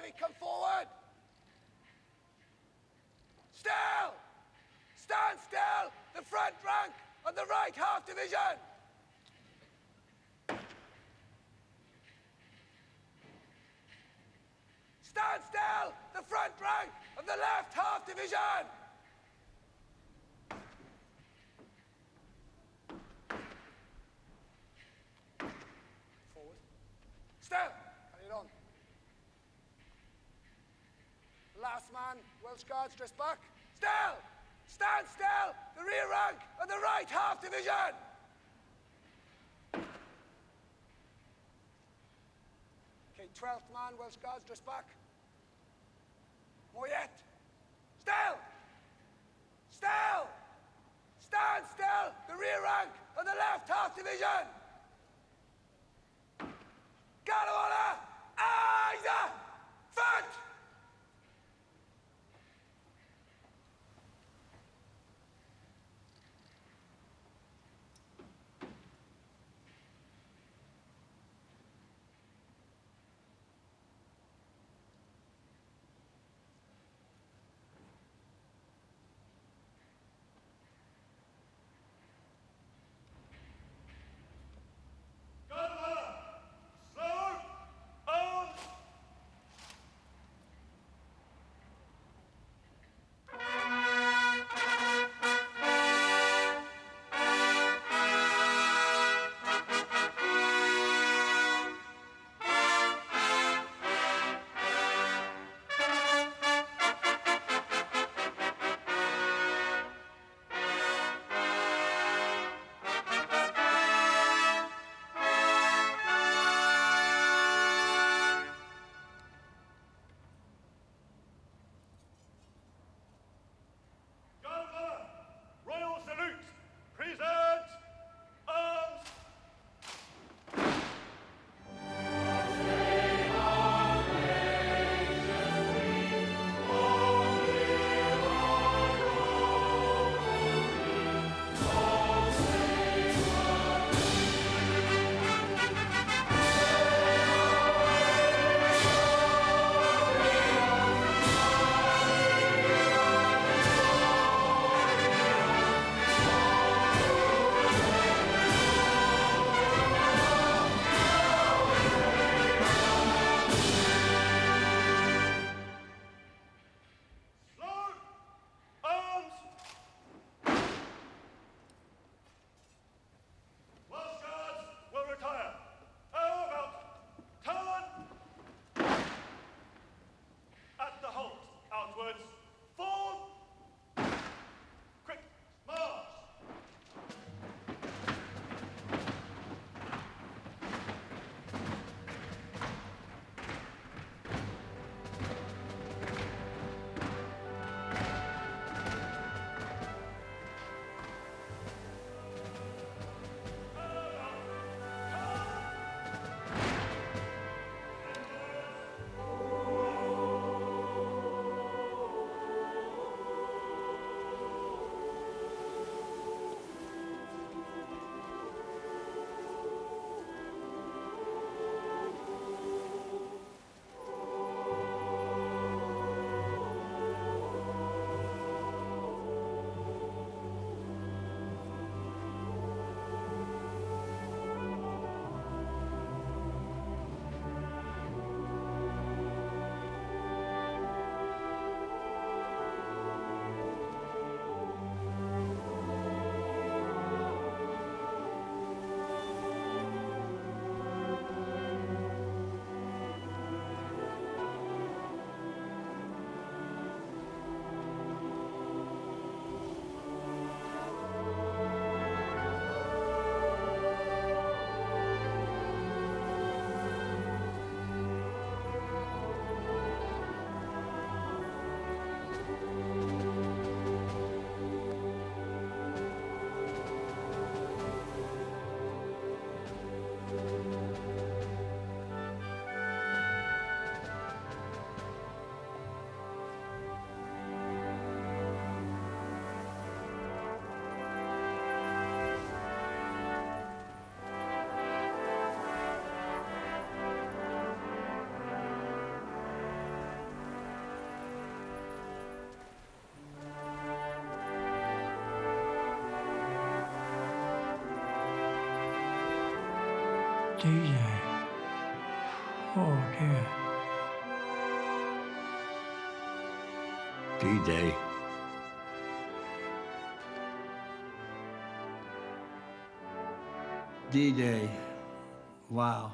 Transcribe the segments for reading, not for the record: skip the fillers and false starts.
cavalry, come forward! Still! Stand still! The front rank of the right half division! Stand still! The front rank of the left half division! Forward. Still! Carry it on. Last man, Welsh Guards, dress back. Still! Stand still! The rear rank of the right half division! Okay, 12th man, Welsh Guards, dress back. More yet. Still! Still! Stand still! The rear rank of the left half division! Gallowana! Eyes! Front! D-Day. Oh dear. D-Day. D-Day. Wow.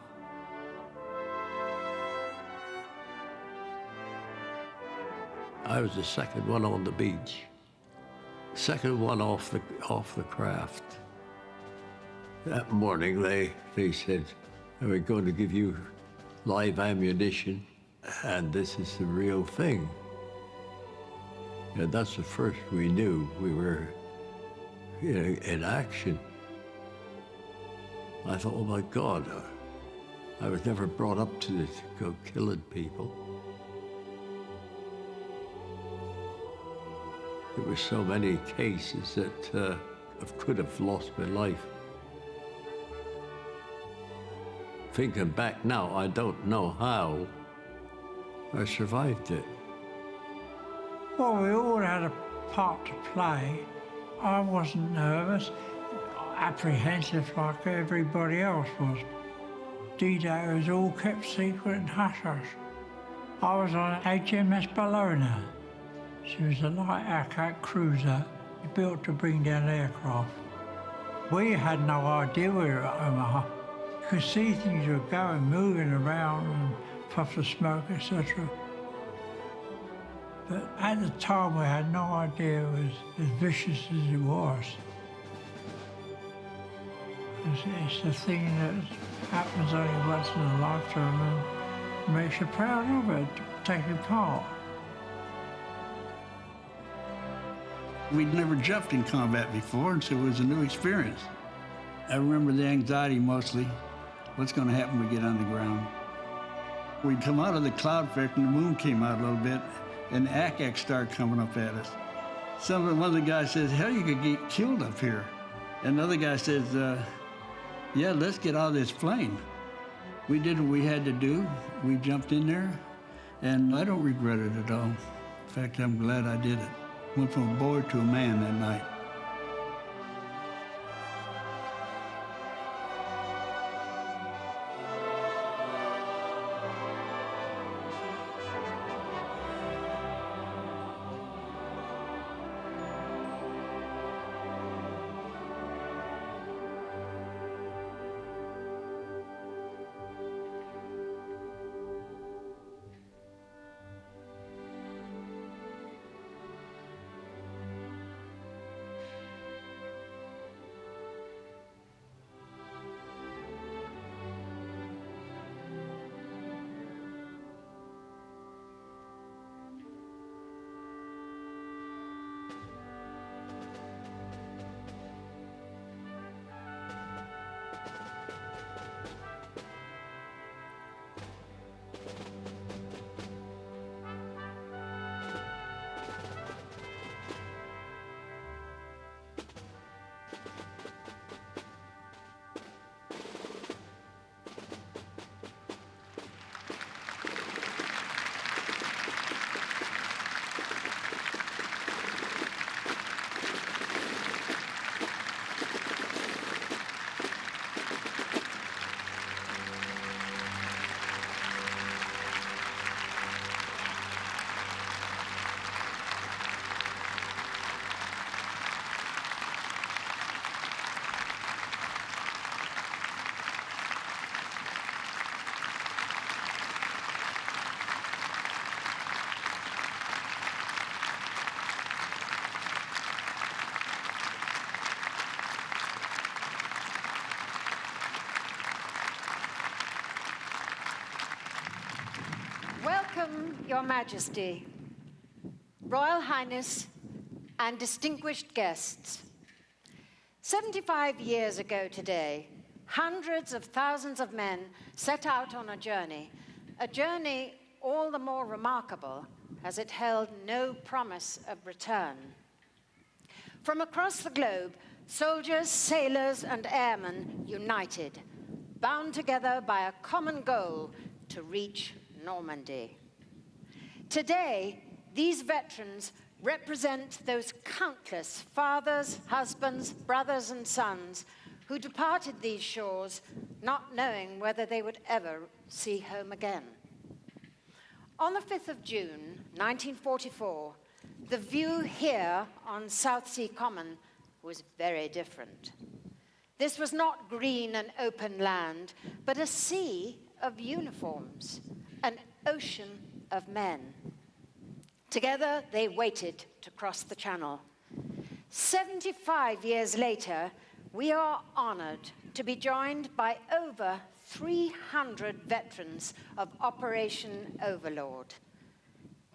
I was the second one on the beach. Second one off the craft. That morning they said, we're going to give you live ammunition, and this is the real thing. And that's the first we knew we were in action. I thought, oh my God, I was never brought up to go killing people. There were so many cases that I could have lost my life. Thinking back now, I don't know how I survived it. Well, we all had a part to play. I wasn't nervous, apprehensive like everybody else was. D-Day was all kept secret and hush-hush. I was on HMS Bologna. She was a light aircraft cruiser built to bring down aircraft. We had no idea we were at Omaha. You could see things were going, moving around, and puffs of smoke, etc. But at the time, we had no idea it was as vicious as it was. It's a thing that happens only once in a lifetime and makes you proud of it, taking part. We'd never jumped in combat before, and so it was a new experience. I remember the anxiety mostly. What's going to happen when we get on the ground? We'd come out of the cloud effect and the moon came out a little bit, and the ACAC started coming up at us. One of the guys says, hell, you could get killed up here. And the other guy says, yeah, let's get out of this plane. We did what we had to do. We jumped in there, and I don't regret it at all. In fact, I'm glad I did it. Went from a boy to a man that night. Welcome, Your Majesty, Royal Highness, and distinguished guests. 75 years ago today, hundreds of thousands of men set out on a journey all the more remarkable as it held no promise of return. From across the globe, soldiers, sailors, and airmen united, bound together by a common goal to reach Normandy. Today, these veterans represent those countless fathers, husbands, brothers, and sons who departed these shores not knowing whether they would ever see home again. On the 5th of June, 1944, the view here on Southsea Common was very different. This was not green and open land, but a sea of uniforms, an ocean of men. Together, they waited to cross the Channel. 75 years later, we are honored to be joined by over 300 veterans of Operation Overlord.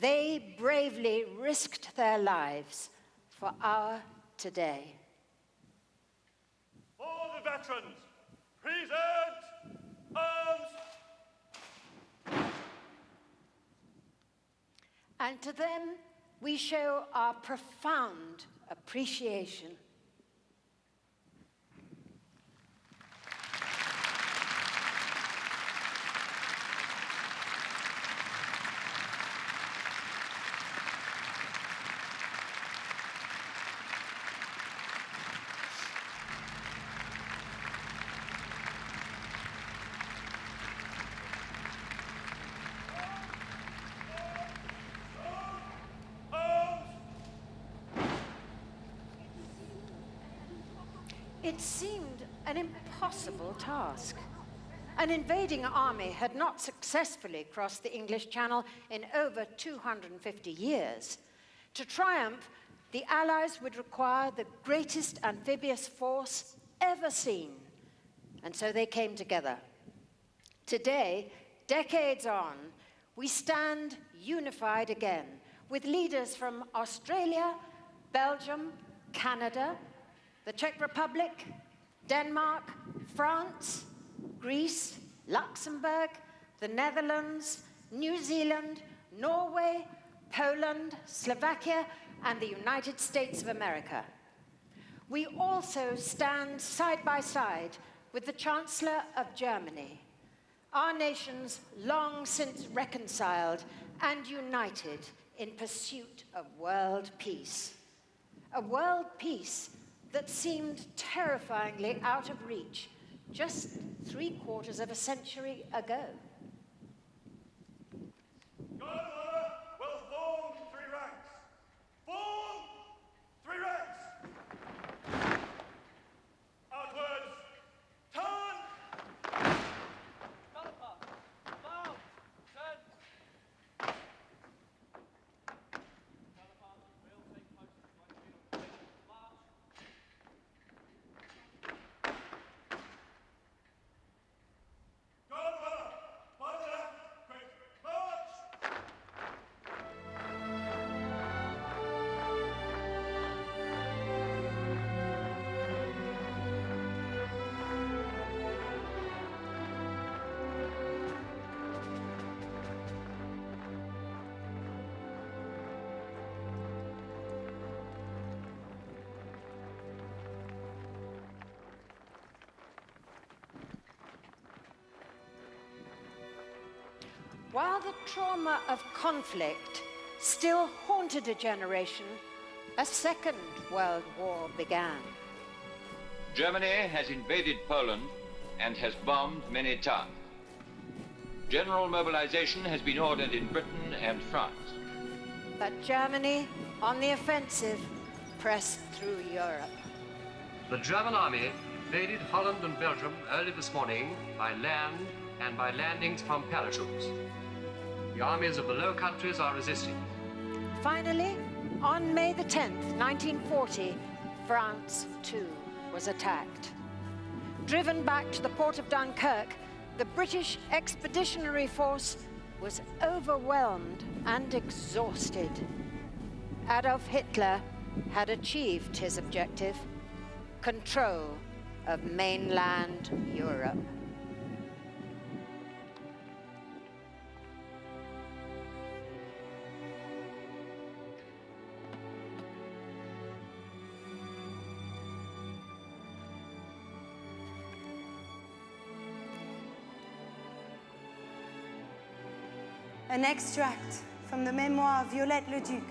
They bravely risked their lives for our today. For the veterans, present arms. And to them, we show our profound appreciation. It seemed an impossible task. An invading army had not successfully crossed the English Channel in over 250 years. To triumph, the Allies would require the greatest amphibious force ever seen. And so they came together. Today, decades on, we stand unified again, with leaders from Australia, Belgium, Canada, the Czech Republic, Denmark, France, Greece, Luxembourg, the Netherlands, New Zealand, Norway, Poland, Slovakia, and the United States of America. We also stand side by side with the Chancellor of Germany, our nations long since reconciled and united in pursuit of world peace. A world peace that seemed terrifyingly out of reach just 3/4 of a century ago. God will form three ranks. Form three ranks. Outwards. Turn. Counterpart. Bow. Turn. Counterpart will take post right field. March. While the trauma of conflict still haunted a generation, a second world war began. Germany has invaded Poland and has bombed many towns. General mobilization has been ordered in Britain and France. But Germany, on the offensive, pressed through Europe. The German army invaded Holland and Belgium early this morning by land and by landings from parachutes. The armies of the Low Countries are resisting. Finally, on May the 10th, 1940, France too was attacked. Driven back to the port of Dunkirk, the British Expeditionary Force was overwhelmed and exhausted. Adolf Hitler had achieved his objective: control of mainland Europe. An extract from the memoir of Violette Leduc,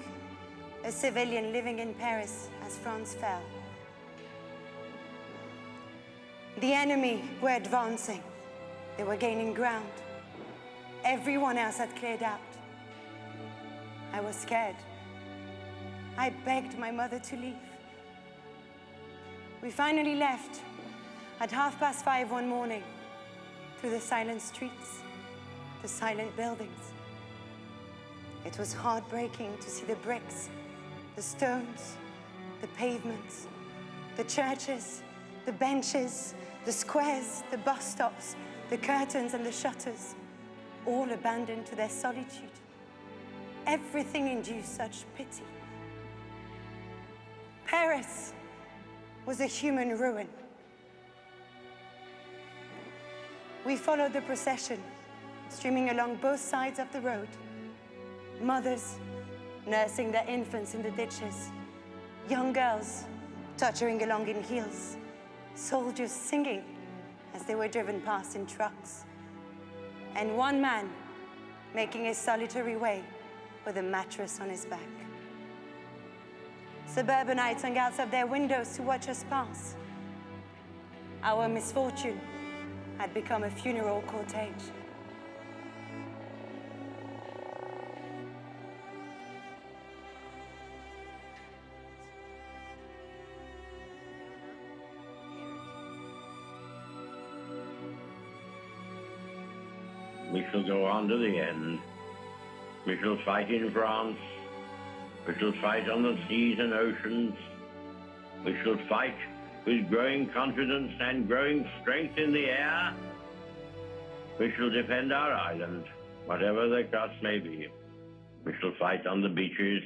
a civilian living in Paris as France fell. The enemy were advancing. They were gaining ground. Everyone else had cleared out. I was scared. I begged my mother to leave. We finally left at 5:30 one morning through the silent streets, the silent buildings. It was heartbreaking to see the bricks, the stones, the pavements, the churches, the benches, the squares, the bus stops, the curtains and the shutters, all abandoned to their solitude. Everything induced such pity. Paris was a human ruin. We followed the procession, streaming along both sides of the road. Mothers nursing their infants in the ditches, young girls tottering along in heels, soldiers singing as they were driven past in trucks, and one man making his solitary way with a mattress on his back. Suburbanites hung out of their windows to watch us pass. Our misfortune had become a funeral cortege. We shall go on to the end. We shall fight in France. We shall fight on the seas and oceans. We shall fight with growing confidence and growing strength in the air. We shall defend our island, whatever the cost may be. We shall fight on the beaches.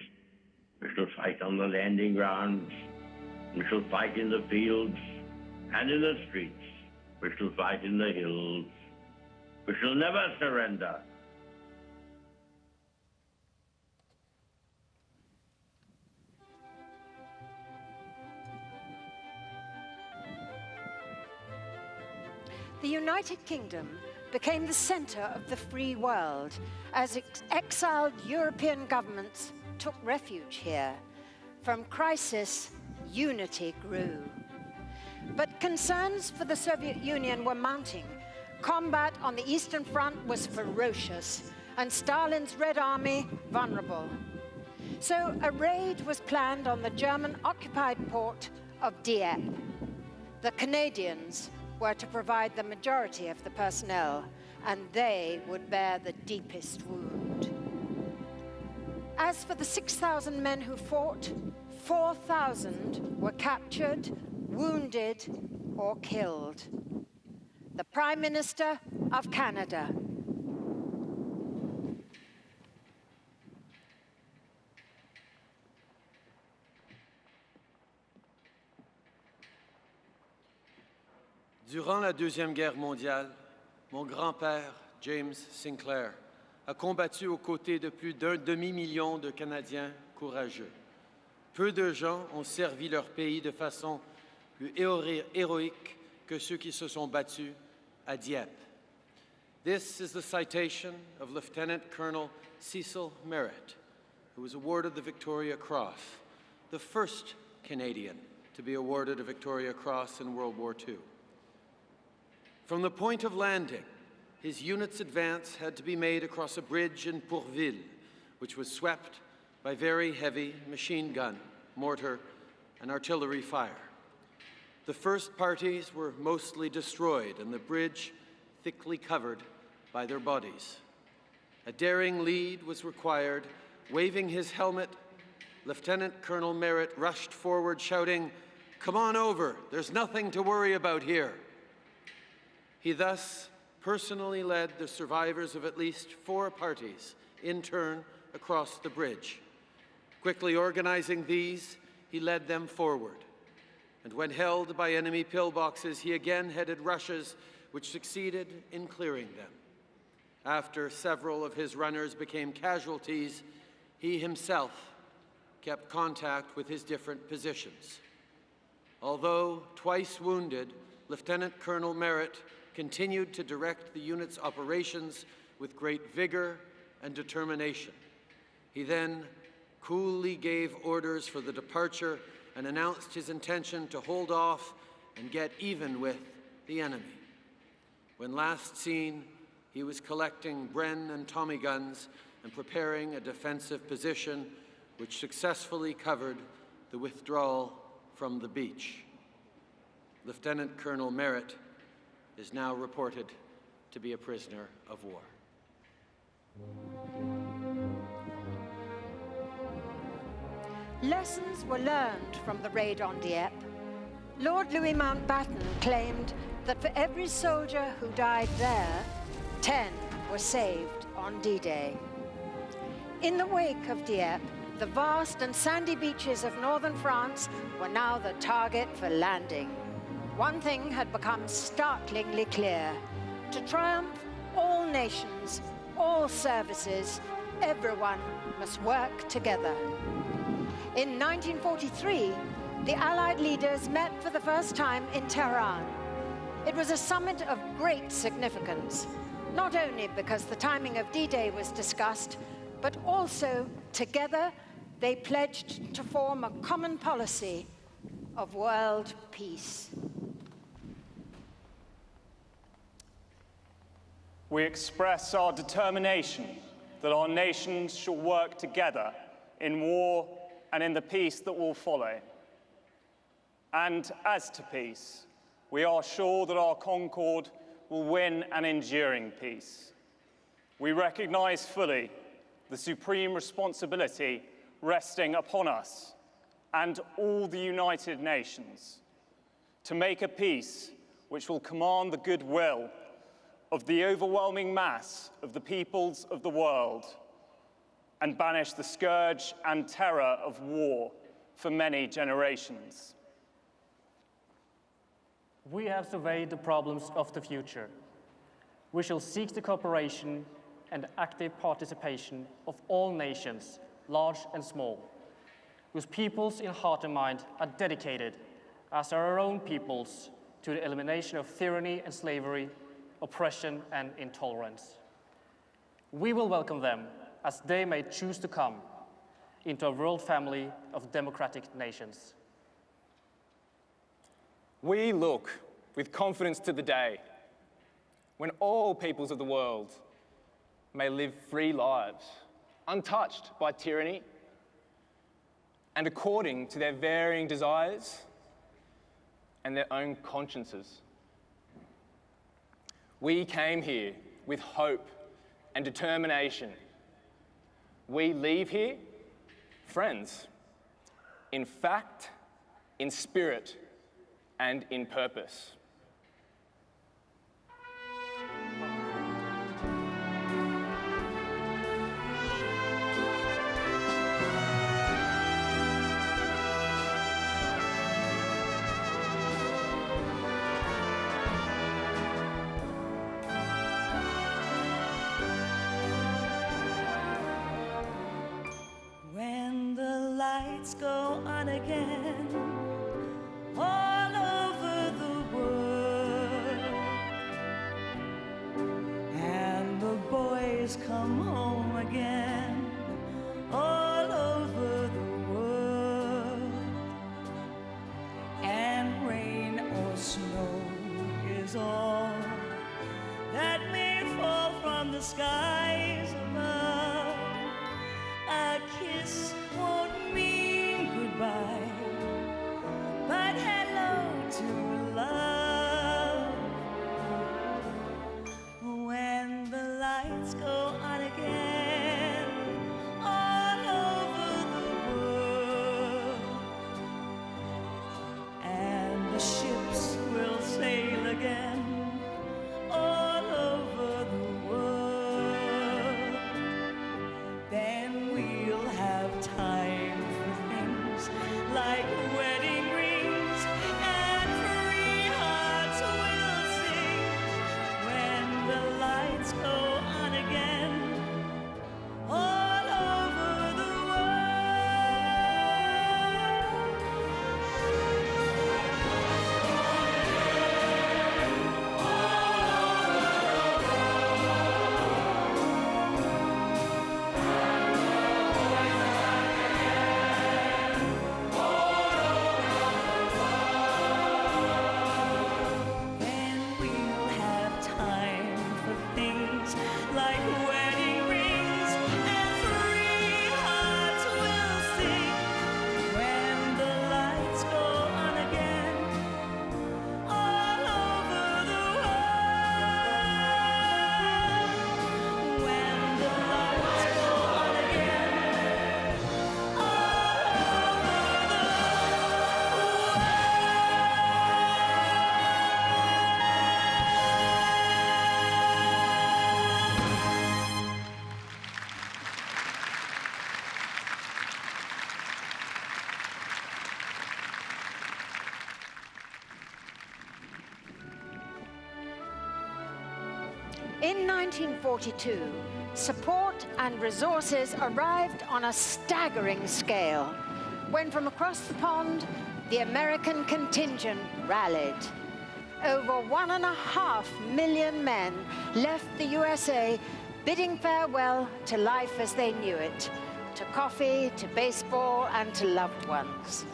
We shall fight on the landing grounds. We shall fight in the fields and in the streets. We shall fight in the hills. We shall never surrender. The United Kingdom became the center of the free world as exiled European governments took refuge here. From crisis, unity grew. But concerns for the Soviet Union were mounting. Combat on the Eastern Front was ferocious, and Stalin's Red Army vulnerable. So a raid was planned on the German-occupied port of Dieppe. The Canadians were to provide the majority of the personnel, and they would bear the deepest wound. As for the 6,000 men who fought, 4,000 were captured, wounded, or killed. The Prime Minister of Canada. Durant la Deuxième Guerre mondiale, mon grand-père, James Sinclair, a combattu aux côtés de plus d'un demi-million de Canadiens courageux. Peu de gens ont servi leur pays de façon plus héroïque que ceux qui se sont battus à Dieppe. This is the citation of Lieutenant Colonel Cecil Merritt, who was awarded the Victoria Cross, the first Canadian to be awarded a Victoria Cross in World War II. From the point of landing, his unit's advance had to be made across a bridge in Pourville, which was swept by very heavy machine gun, mortar, and artillery fire. The first parties were mostly destroyed and the bridge thickly covered by their bodies. A daring lead was required. Waving his helmet, Lieutenant Colonel Merritt rushed forward shouting, "Come on over, there's nothing to worry about here." He thus personally led the survivors of at least 4 parties in turn across the bridge. Quickly organizing these, he led them forward. And when held by enemy pillboxes, he again headed rushes which succeeded in clearing them. After several of his runners became casualties, he himself kept contact with his different positions. Although twice wounded, Lieutenant Colonel Merritt continued to direct the unit's operations with great vigor and determination. He then coolly gave orders for the departure and announced his intention to hold off and get even with the enemy. When last seen, he was collecting Bren and Tommy guns and preparing a defensive position which successfully covered the withdrawal from the beach. Lieutenant Colonel Merritt is now reported to be a prisoner of war. Lessons were learned from the raid on Dieppe. Lord Louis Mountbatten claimed that for every soldier who died there, 10 were saved on D-Day. In the wake of Dieppe, the vast and sandy beaches of northern France were now the target for landing. One thing had become startlingly clear. To triumph, all nations, all services, everyone must work together. In 1943, the Allied leaders met for the first time in Tehran. It was a summit of great significance, not only because the timing of D-Day was discussed, but also, together, they pledged to form a common policy of world peace. We express our determination that our nations shall work together in war and in the peace that will follow. And as to peace, we are sure that our concord will win an enduring peace. We recognize fully the supreme responsibility resting upon us and all the United Nations to make a peace which will command the goodwill of the overwhelming mass of the peoples of the world and banish the scourge and terror of war for many generations. We have surveyed the problems of the future. We shall seek the cooperation and active participation of all nations, large and small, whose peoples in heart and mind are dedicated, as are our own peoples, to the elimination of tyranny and slavery, oppression and intolerance. We will welcome them as they may choose to come into a world family of democratic nations. We look with confidence to the day when all peoples of the world may live free lives, untouched by tyranny, and according to their varying desires and their own consciences. We came here with hope and determination. We leave here friends, in fact, in spirit, and in purpose. When the lights go on again, all over the world, and the boys come home again, all over the world, and rain or snow is all that may fall from the skies above. A kiss won't mean goodbye, but hello to love. When the lights go on again, In 1942, support and resources arrived on a staggering scale when from across the pond, the American contingent rallied. Over 1.5 million men left the USA bidding farewell to life as they knew it, to coffee, to baseball, and to loved ones.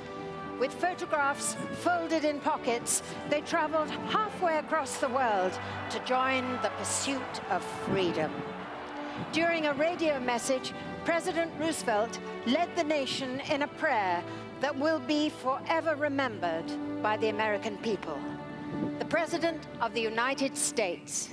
With photographs folded in pockets, they traveled halfway across the world to join the pursuit of freedom. During a radio message, President Roosevelt led the nation in a prayer that will be forever remembered by the American people. The President of the United States.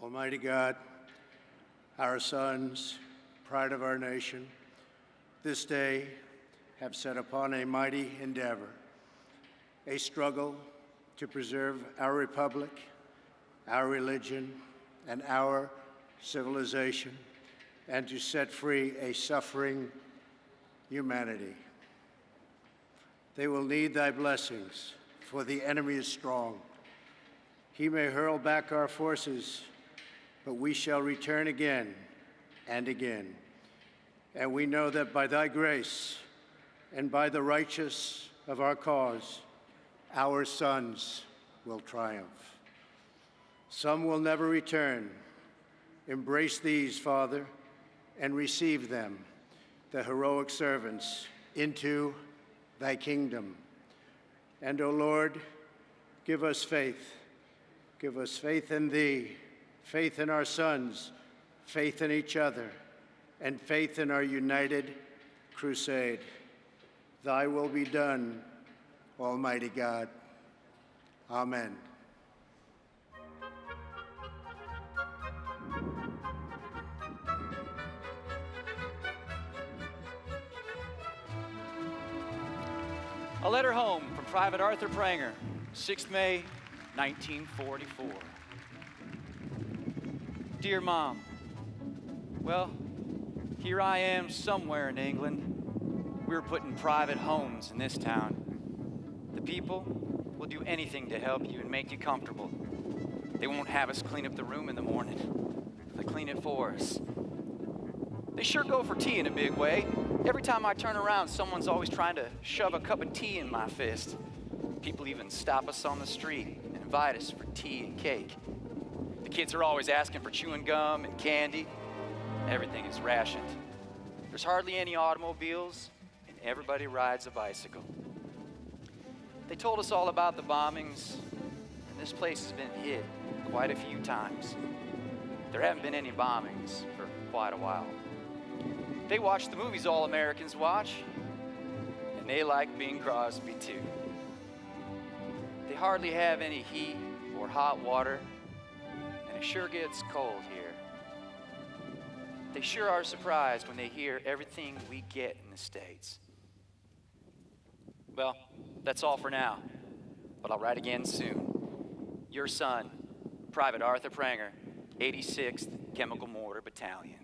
Almighty God, our sons, pride of our nation, this day have set upon a mighty endeavor, a struggle to preserve our republic, our religion, and our civilization, and to set free a suffering humanity. They will need thy blessings, for the enemy is strong. He may hurl back our forces, but we shall return again and again. And we know that by thy grace and by the righteous of our cause, our sons will triumph. Some will never return. Embrace these, Father, and receive them, the heroic servants, into thy kingdom. And, O Lord, give us faith. Give us faith in thee, faith in our sons, faith in each other, and faith in our united crusade. Thy will be done, Almighty God. Amen. A letter home from Private Arthur Pranger, 6th May, 1944. Dear Mom, well, here I am somewhere in England. We're putting private homes in this town. The people will do anything to help you and make you comfortable. They won't have us clean up the room in the morning. They clean it for us. They sure go for tea in a big way. Every time I turn around, someone's always trying to shove a cup of tea in my fist. People even stop us on the street and invite us for tea and cake. The kids are always asking for chewing gum and candy. Everything is rationed. There's hardly any automobiles, and everybody rides a bicycle. They told us all about the bombings, and this place has been hit quite a few times. There haven't been any bombings for quite a while. They watch the movies all Americans watch, and they like Bing Crosby too. They hardly have any heat or hot water, and it sure gets cold here. They sure are surprised when they hear everything we get in the States. Well, that's all for now, but I'll write again soon. Your son, Private Arthur Pranger, 86th Chemical Mortar Battalion.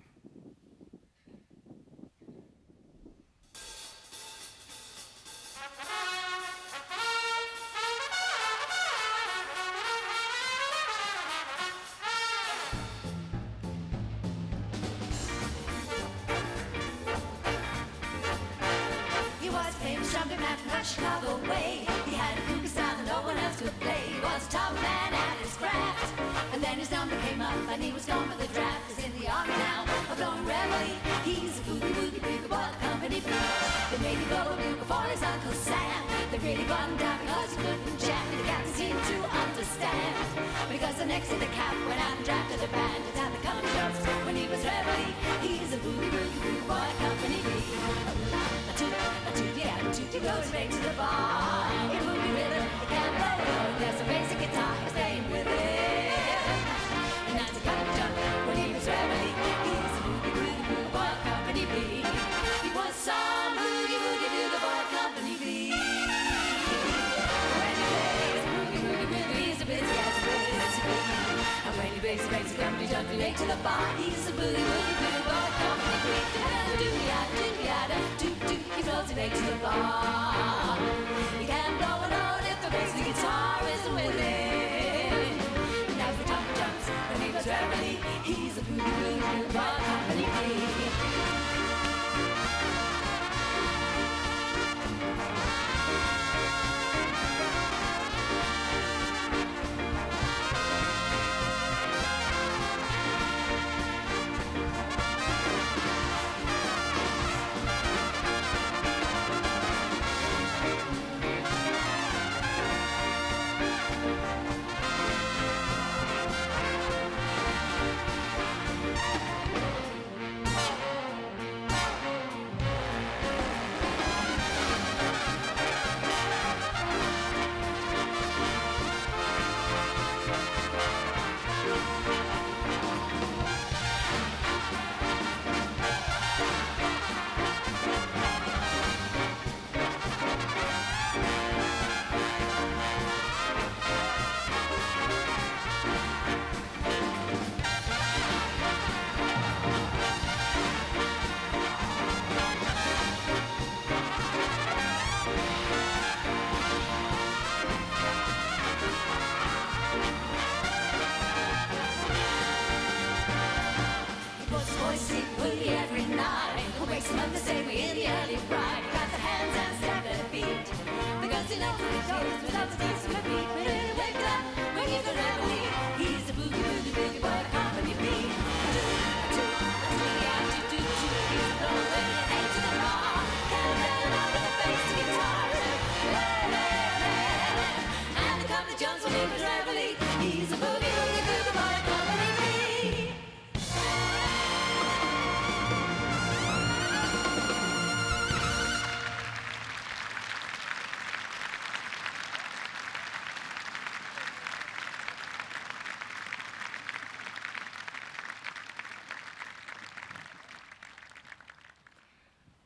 Chicago way. He had a cougar style that no one else could play. He was a top man at his craft. And then his number came up and he was gone for the draft. He's in the army now, a blowing reveille. He's a boogie woogie bugle boy, company blues. They made him blow a bugle for his Uncle Sam. They really got him down because he couldn't jam. The captain seemed to understand. Because the next to the cap went out and drafted a band. It's how the company jumps when he was reveille. He's a boogie woogie bugle boy, company B. He goes straight to the bar. In movie rhythm, he can't blow. There's a basic guitar, he's playing with it. And that's a kind of jump when he was reveille. He's a boogie woogie bugle boy, company B. He was some boogie woogie bugle boy, company B. he makes a company jump late to the bar. He's a boogie woogie boogie boy, company queen. Do-do-ya-do-ya-do-do-do. He floats late to the bar. He can't blow a note if the bass guitar isn't with him. And as the jump jumps, when he goes reveille, he's a boogie woogie boogie boy, company queen.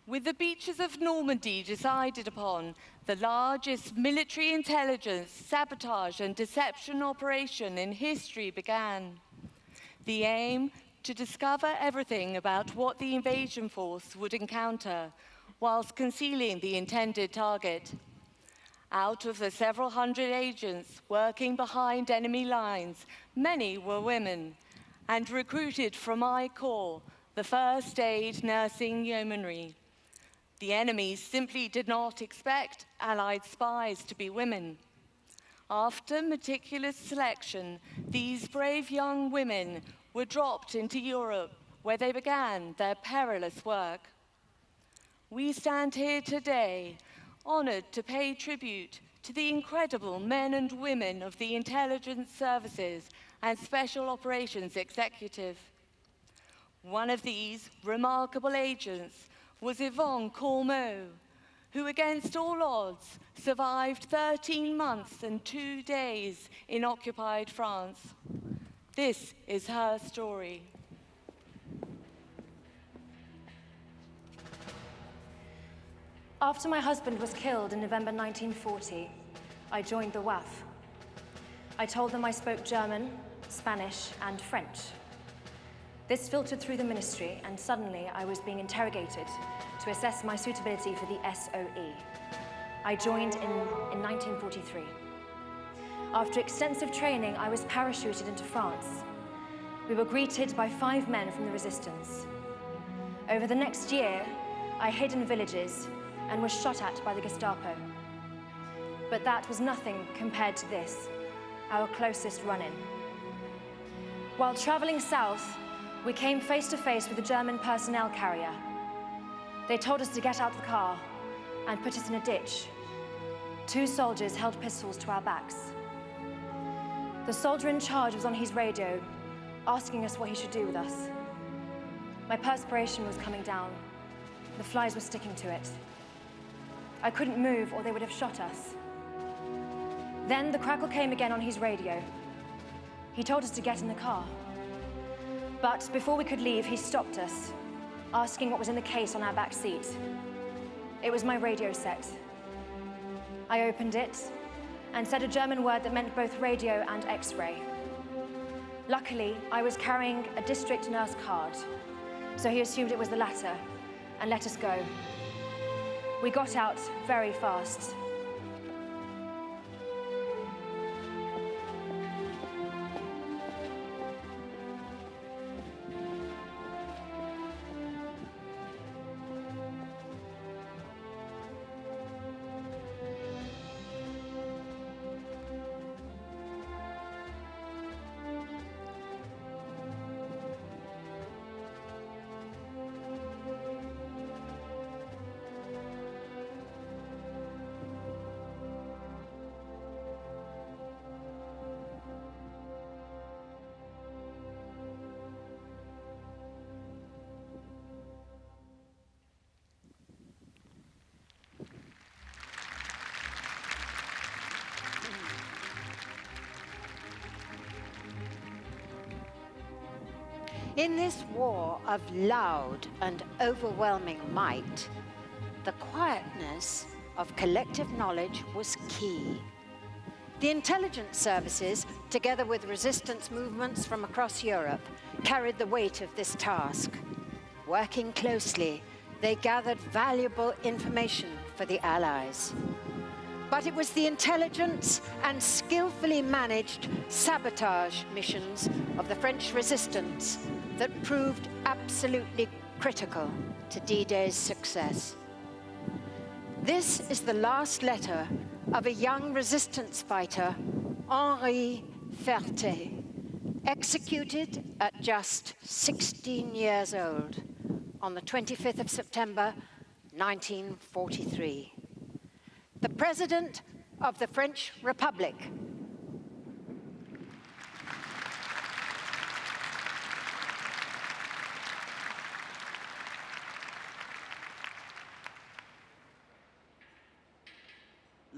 With the beaches of Normandy decided upon, the largest military intelligence, sabotage and deception operation in history began. The aim to discover everything about what the invasion force would encounter, whilst concealing the intended target. Out of the several hundred agents working behind enemy lines, many were women, and recruited from I Corps, the First Aid Nursing Yeomanry. The enemy simply did not expect Allied spies to be women. After meticulous selection, these brave young women were dropped into Europe, where they began their perilous work. We stand here today, honored to pay tribute to the incredible men and women of the intelligence services and special operations executive. One of these remarkable agents was Yvonne Cormeau, who against all odds survived 13 months and 2 days in occupied France. This is her story. After my husband was killed in November 1940, I joined the WAF. I told them I spoke German, Spanish, and French. This filtered through the ministry, and suddenly I was being interrogated to assess my suitability for the SOE. I joined in 1943. After extensive training, I was parachuted into France. We were greeted by 5 men from the resistance. Over the next year, I hid in villages and was shot at by the Gestapo. But that was nothing compared to this, our closest run-in. While traveling south, we came face to face with a German personnel carrier. They told us to get out of the car and put us in a ditch. 2 soldiers held pistols to our backs. The soldier in charge was on his radio, asking us what he should do with us. My perspiration was coming down. The flies were sticking to it. I couldn't move or they would have shot us. Then the crackle came again on his radio. He told us to get in the car. But before we could leave, he stopped us, asking what was in the case on our back seat. It was my radio set. I opened it and said a German word that meant both radio and X-ray. Luckily, I was carrying a district nurse card, so he assumed it was the latter and let us go. We got out very fast. In this war of loud and overwhelming might, the quietness of collective knowledge was key. The intelligence services, together with resistance movements from across Europe, carried the weight of this task. Working closely, they gathered valuable information for the Allies. But it was the intelligence and skillfully managed sabotage missions of the French resistance that proved absolutely critical to D-Day's success. This is the last letter of a young resistance fighter, Henri Ferté, executed at just 16 years old on the 25th of September, 1943. The President of the French Republic.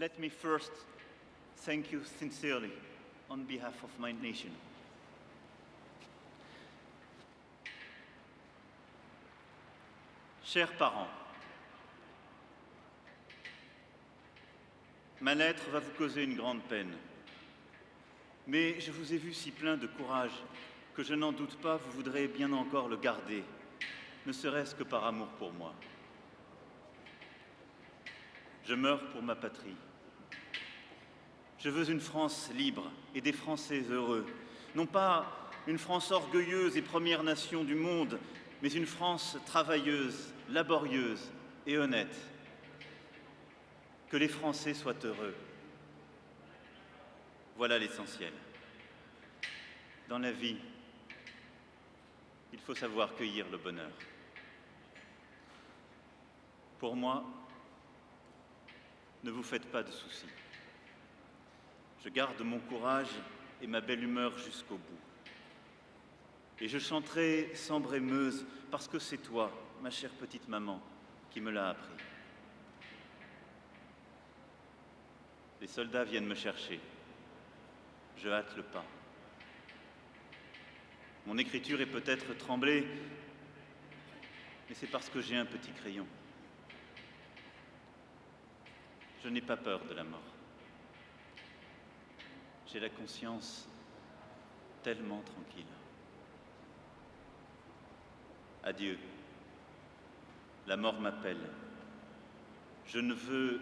Let me first thank you sincerely on behalf of my nation. Chers parents, ma lettre va vous causer une grande peine. Mais je vous ai vu si plein de courage que je n'en doute pas, vous voudrez bien encore le garder, ne serait-ce que par amour pour moi. Je meurs pour ma patrie. Je veux une France libre et des Français heureux. Non pas une France orgueilleuse et première nation du monde, mais une France travailleuse, laborieuse et honnête. Que les Français soient heureux. Voilà l'essentiel. Dans la vie, il faut savoir cueillir le bonheur. Pour moi, ne vous faites pas de soucis. Je garde mon courage et ma belle humeur jusqu'au bout. Et je chanterai sans brémeuse parce que c'est toi, ma chère petite maman, qui me l'a appris. Les soldats viennent me chercher. Je hâte le pas. Mon écriture est peut-être tremblée, mais c'est parce que j'ai un petit crayon. Je n'ai pas peur de la mort. J'ai la conscience tellement tranquille. Adieu. La mort m'appelle. Je ne veux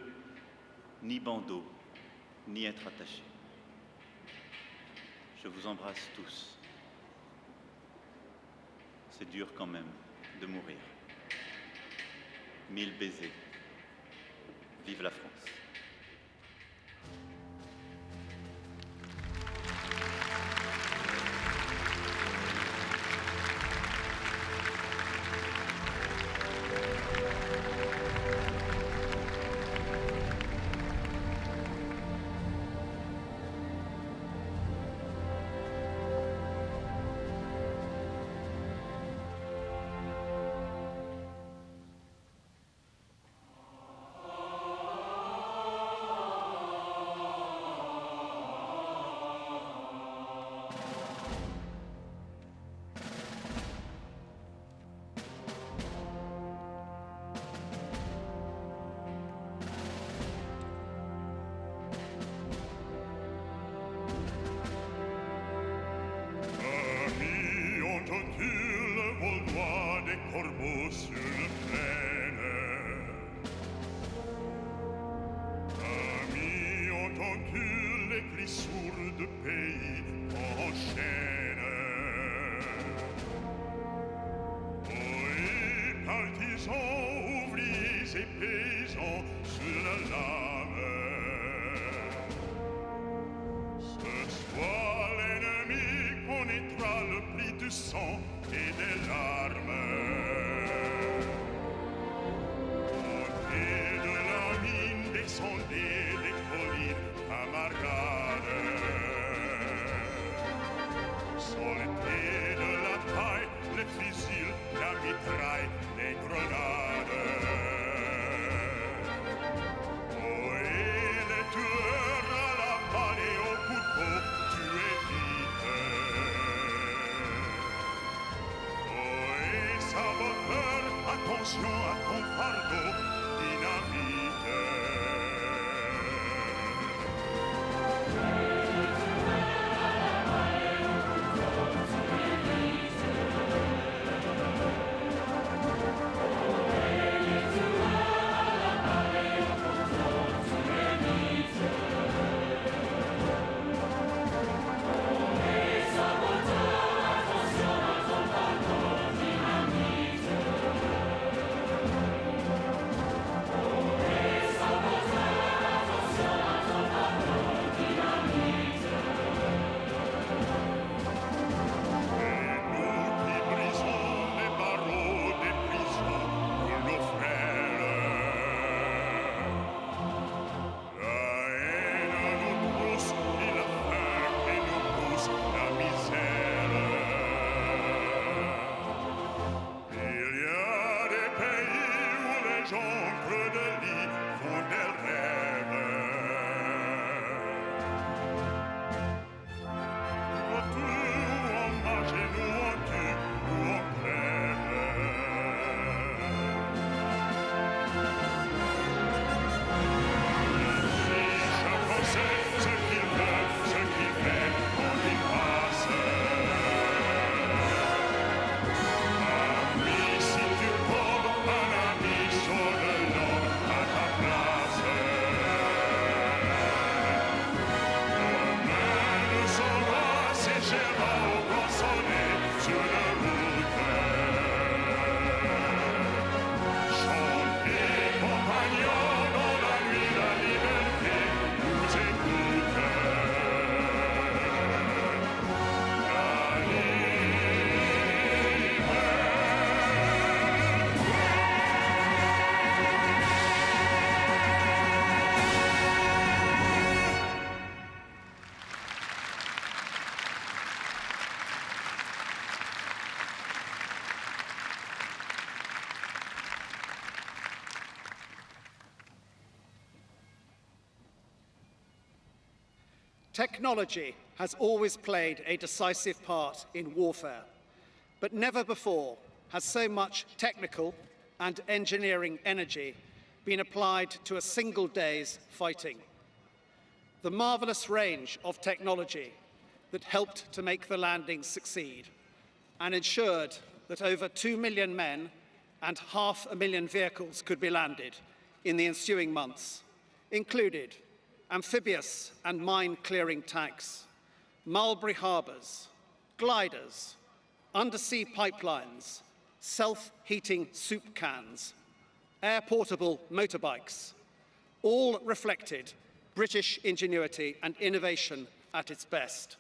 ni bandeau, ni être attaché. Je vous embrasse tous. C'est dur quand même de mourir. 1000 baisers. Vive la France. les paysans sur la lame. Ce soit l'ennemi connaîtra le pli du sang et des larmes. Montez de la mine, descendez les collines, camarades. Soltez de la paille, les fusils, la mitraille, les grenades. Ohé, les tueurs à la balle et au couteau, tuez vite. Ohé, saboteur, attention à ton fardeau, dynamite. Technology has always played a decisive part in warfare, but never before has so much technical and engineering energy been applied to a single day's fighting. The marvelous range of technology that helped to make the landings succeed and ensured that over 2 million men and 500,000 vehicles could be landed in the ensuing months included amphibious and mine-clearing tanks, Mulberry harbours, gliders, undersea pipelines, self-heating soup cans, air-portable motorbikes, all reflected British ingenuity and innovation at its best.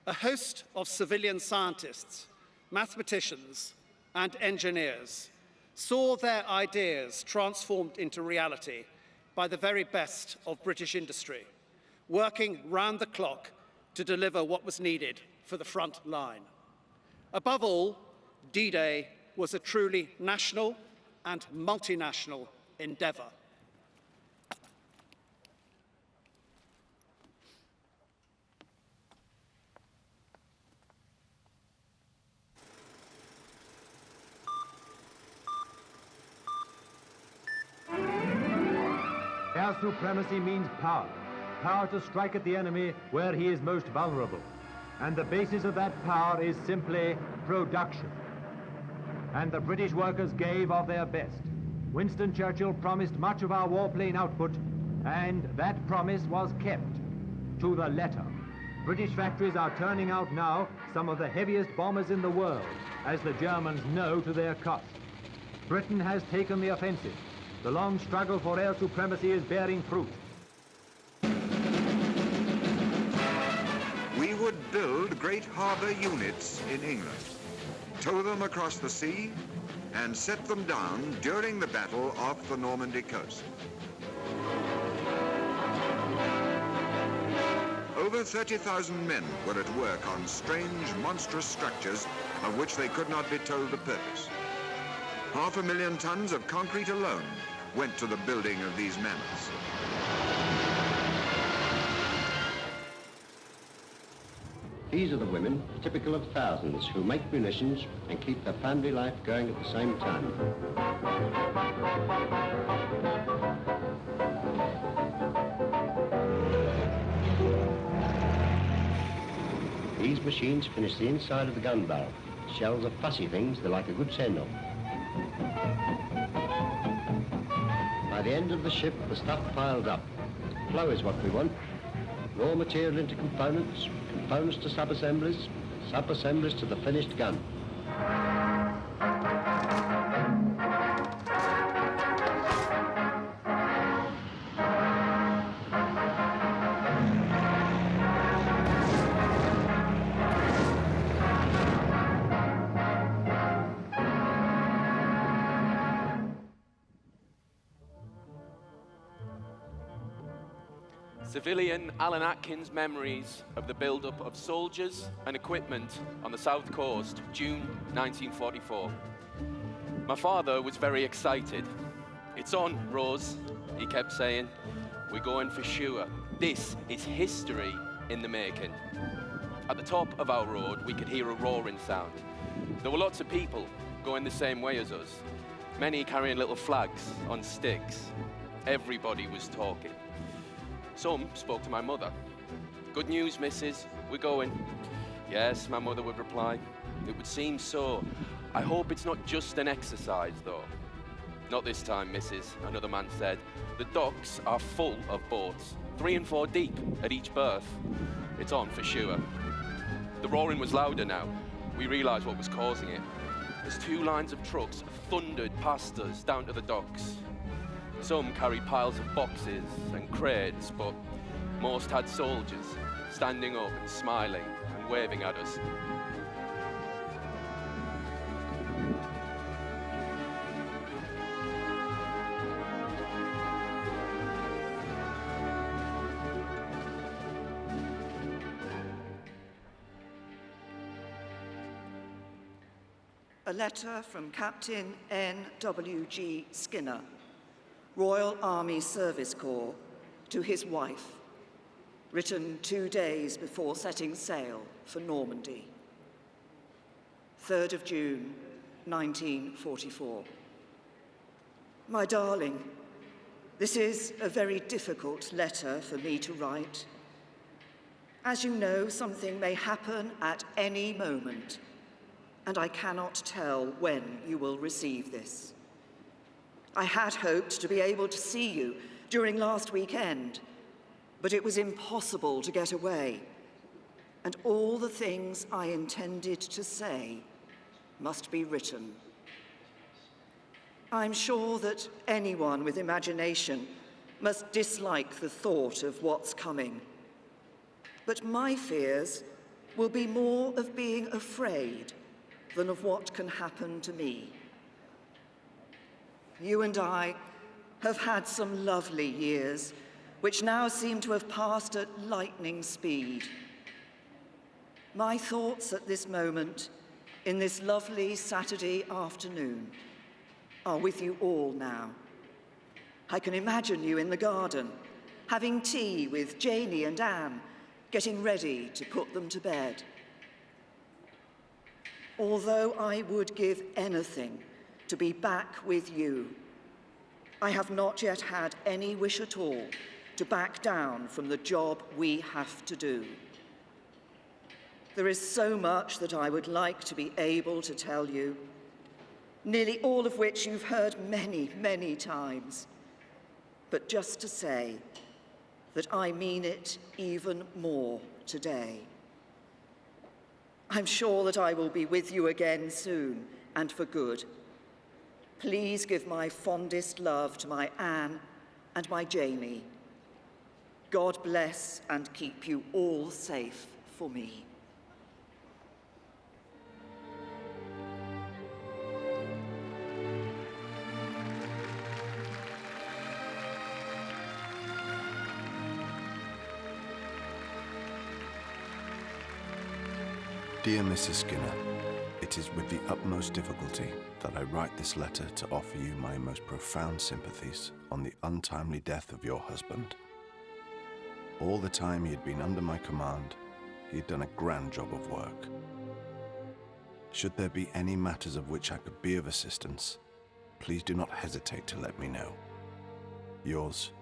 A host of civilian scientists, mathematicians, and engineers saw their ideas transformed into reality by the very best of British industry, working round the clock to deliver what was needed for the front line. Above all, D-Day was a truly national and multinational endeavour. Air supremacy means power. Power to strike at the enemy where he is most vulnerable. And the basis of that power is simply production. And the British workers gave of their best. Winston Churchill promised much of our warplane output, and that promise was kept to the letter. British factories are turning out now some of the heaviest bombers in the world, as the Germans know to their cost. Britain has taken the offensive. The long struggle for air supremacy is bearing fruit. We would build great harbour units in England, tow them across the sea, and set them down during the battle off the Normandy coast. Over 30,000 men were at work on strange, monstrous structures of which they could not be told the purpose. 500,000 tons of concrete alone went to the building of these mammoths. These are the women, typical of thousands, who make munitions and keep their family life going at the same time. These machines finish the inside of the gun barrel. Shells are fussy things, they're like a good send-off. By the end of the ship, the stuff piles up. Flow is what we want. Raw material into components, components to sub-assemblies, sub-assemblies to the finished gun. Civilian Alan Atkins' memories of the build-up of soldiers and equipment on the south coast, June 1944. My father was very excited. "It's on, Rose," he kept saying. "We're going for sure. This is history in the making." At the top of our road, we could hear a roaring sound. There were lots of people going the same way as us, many carrying little flags on sticks. Everybody was talking. Some spoke to my mother. "Good news, missus, we're going." "Yes," my mother would reply. "It would seem so. I hope it's not just an exercise, though." "Not this time, missus," another man said. "The docks are full of boats, 3 and 4 deep at each berth. It's on for sure." The roaring was louder now. We realized what was causing it. As 2 lines of trucks thundered past us down to the docks. Some carried piles of boxes and crates, but most had soldiers standing up and smiling and waving at us. A letter from Captain N.W.G. Skinner, Royal Army Service Corps, to his wife, written 2 days before setting sail for Normandy. 3rd of June, 1944. My darling, this is a very difficult letter for me to write. As you know, something may happen at any moment, and I cannot tell when you will receive this. I had hoped to be able to see you during last weekend, but it was impossible to get away, and all the things I intended to say must be written. I'm sure that anyone with imagination must dislike the thought of what's coming, but my fears will be more of being afraid than of what can happen to me. You and I have had some lovely years, which now seem to have passed at lightning speed. My thoughts at this moment, in this lovely Saturday afternoon, are with you all now. I can imagine you in the garden, having tea with Janie and Anne, getting ready to put them to bed. Although I would give anything to be back with you, I have not yet had any wish at all to back down from the job we have to do. There is so much that I would like to be able to tell you, nearly all of which you've heard many, many times, but just to say that I mean it even more today. I'm sure that I will be with you again soon and for good. please give my fondest love to my Anne and my Jamie. God bless and keep you all safe for me. Dear Mrs. Skinner, it is with the utmost difficulty that I write this letter to offer you my most profound sympathies on the untimely death of your husband. All the time he had been under my command, he had done a grand job of work. Should there be any matters of which I could be of assistance, please do not hesitate to let me know. Yours,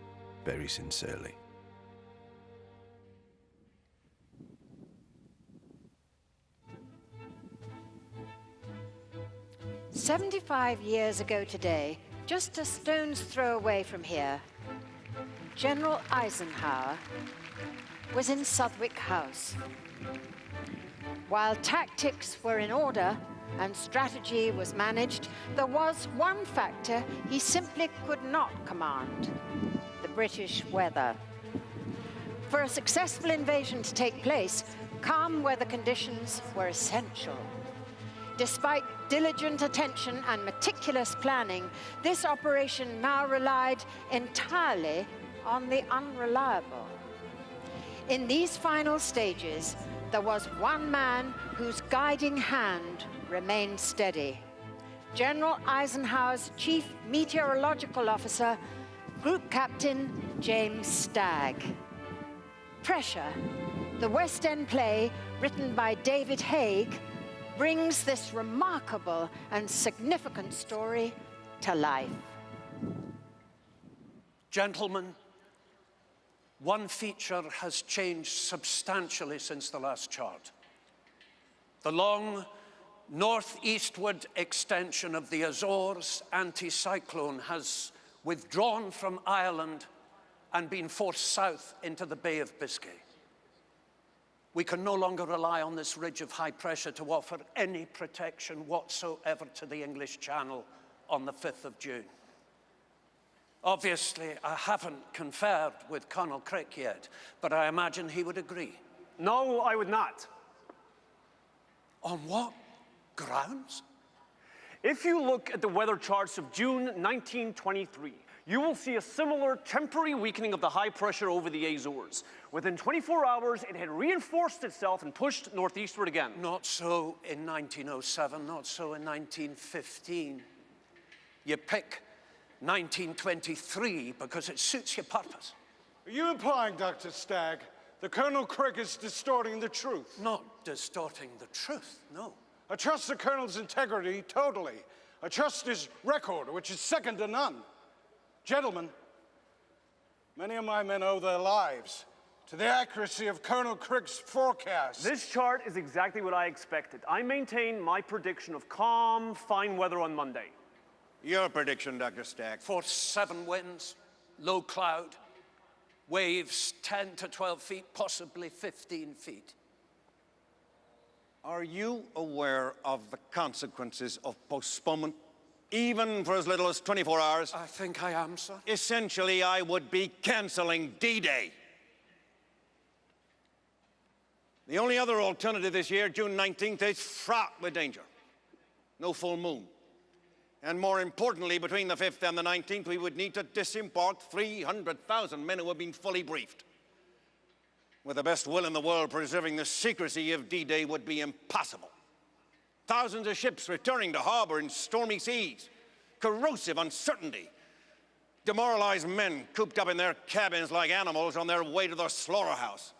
very sincerely. "75 years ago today, just a stone's throw away from here, General Eisenhower was in Southwick House. While tactics were in order and strategy was managed, there was one factor he simply could not command: the British weather. For a successful invasion to take place, calm weather conditions were essential. Despite diligent attention and meticulous planning, this operation now relied entirely on the unreliable. In these final stages, there was one man whose guiding hand remained steady: General Eisenhower's Chief Meteorological Officer, Group Captain James Stagg. Pressure, the West End play written by David Haig, brings this remarkable and significant story to life. Gentlemen, one feature has changed substantially since the last chart. The long northeastward extension of the Azores anticyclone has withdrawn from Ireland and been forced south into the Bay of Biscay. We can no longer rely on this ridge of high pressure to offer any protection whatsoever to the English Channel on the 5th of June. Obviously, I haven't conferred with Colonel Crick yet, but I imagine he would agree. No, I would not. On what grounds? If you look at the weather charts of June 1923, you will see a similar temporary weakening of the high pressure over the Azores. Within 24 hours, it had reinforced itself and pushed northeastward again. Not so in 1907, not so in 1915. You pick 1923 because it suits your purpose. Are you implying, Dr. Stagg, that Colonel Crick is distorting the truth? Not distorting the truth, no. I trust the Colonel's integrity totally. I trust his record, which is second to none. Gentlemen, many of my men owe their lives to the accuracy of Colonel Crick's forecast. This chart is exactly what I expected. I maintain my prediction of calm, fine weather on Monday. Your prediction, Dr. Stagg? Force 7 winds, low cloud, waves 10 to 12 feet, possibly 15 feet. Are you aware of the consequences of postponement, even for as little as 24 hours? I think I am, sir. Essentially, I would be cancelling D-Day. The only other alternative this year, June 19th, is fraught with danger. No full moon. And more importantly, between the 5th and the 19th, we would need to disembark 300,000 men who have been fully briefed. With the best will in the world, preserving the secrecy of D-Day would be impossible. Thousands of ships returning to harbor in stormy seas, corrosive uncertainty, demoralized men cooped up in their cabins like animals on their way to the slaughterhouse.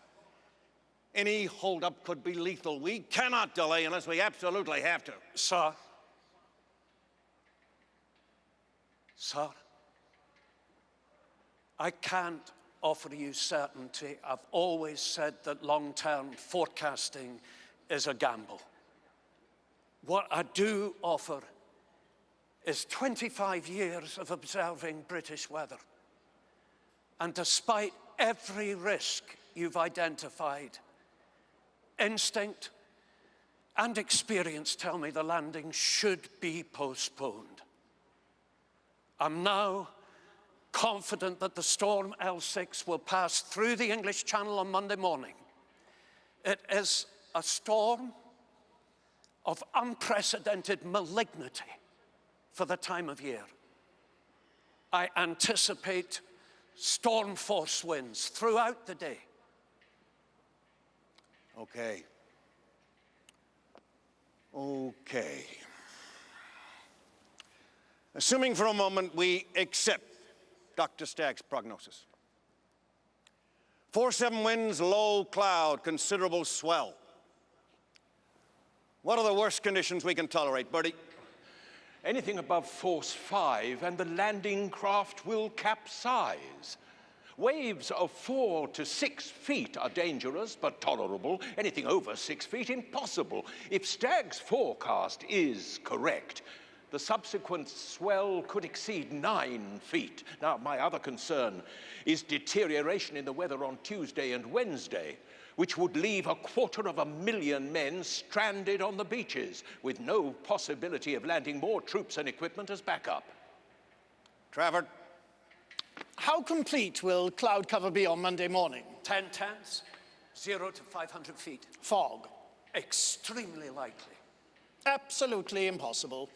Any holdup could be lethal. We cannot delay unless we absolutely have to. Sir. Sir, I can't offer you certainty. I've always said that long-term forecasting is a gamble. What I do offer is 25 years of observing British weather. And despite every risk you've identified, instinct and experience tell me the landing should be postponed. I'm now confident that the storm L6 will pass through the English Channel on Monday morning. It is a storm of unprecedented malignity for the time of year. I anticipate storm force winds throughout the day. Okay. Assuming for a moment we accept Dr. Stagg's prognosis. 4-7 winds, low cloud, considerable swell. What are the worst conditions we can tolerate, Bertie? Anything above force 5 and the landing craft will capsize. Waves of 4 to 6 feet are dangerous but tolerable. Anything over 6 feet, impossible. If Stagg's forecast is correct, the subsequent swell could exceed 9 feet. Now, my other concern is deterioration in the weather on Tuesday and Wednesday, which would leave 250,000 men stranded on the beaches with no possibility of landing more troops and equipment as backup. Trafford? How complete will cloud cover be on Monday morning? 10 tenths, 0 to 500 feet. Fog? Extremely likely. Absolutely impossible.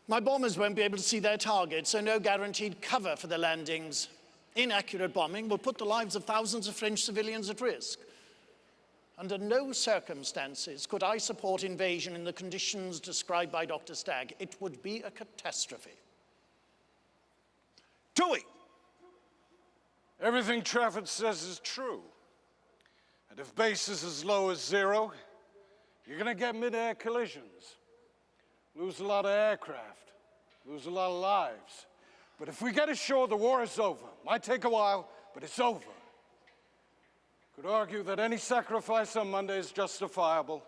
My bombers won't be able to see their targets, so no guaranteed cover for the landings. Inaccurate bombing will put the lives of thousands of French civilians at risk. Under no circumstances could I support invasion in the conditions described by Dr. Stagg. It would be a catastrophe. Tui! Everything Trafford says is true. And if base is as low as 0, you're going to get mid-air collisions. Lose a lot of aircraft, lose a lot of lives. But if we get ashore, the war is over. Might take a while, but it's over. Could argue that any sacrifice on Monday is justifiable.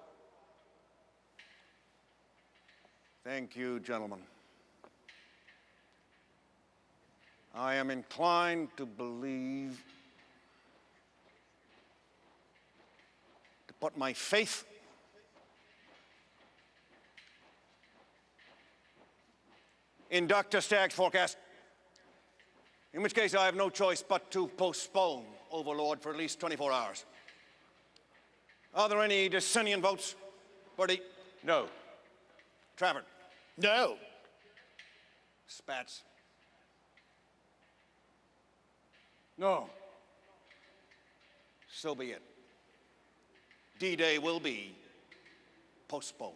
Thank you, gentlemen. I am inclined to believe, to put my faith in Dr. Stagg's forecast, in which case I have no choice but to postpone Overlord for at least 24 hours. Are there any dissentient votes? Bertie? No. Trafford? No. Spats? No. So be it. D-Day will be postponed.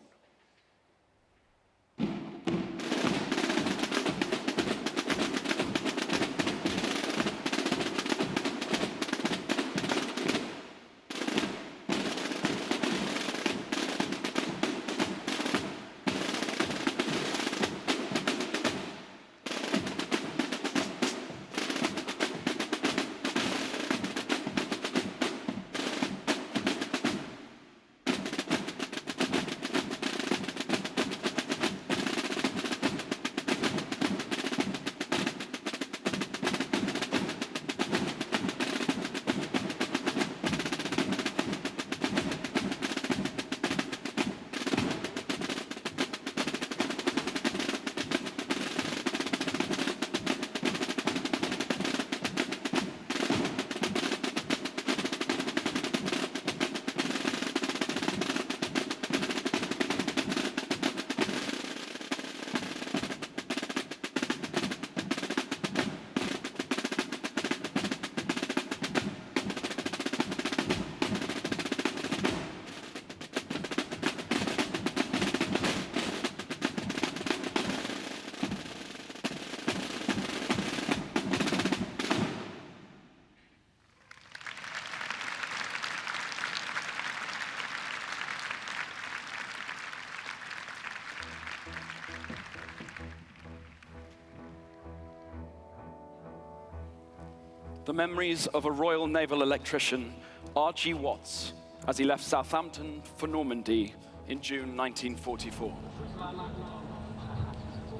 The memories of a Royal Naval electrician, R.G. Watts, as he left Southampton for Normandy in June 1944.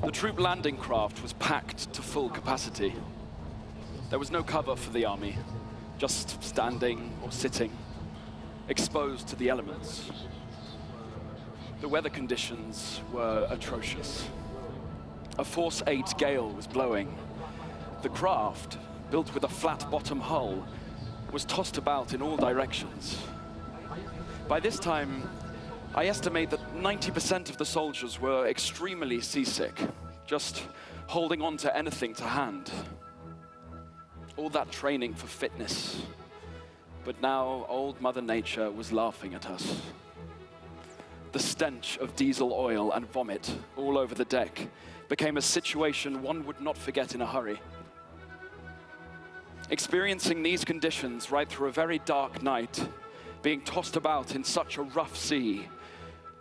The troop landing craft was packed to full capacity. There was no cover for the army, just standing or sitting, exposed to the elements. The weather conditions were atrocious. A Force 8 gale was blowing. The craft, built with a flat bottom hull, was tossed about in all directions. By this time, I estimate that 90% of the soldiers were extremely seasick, just holding on to anything to hand. All that training for fitness. But now old Mother Nature was laughing at us. The stench of diesel oil and vomit all over the deck became a situation one would not forget in a hurry. Experiencing these conditions right through a very dark night, being tossed about in such a rough sea,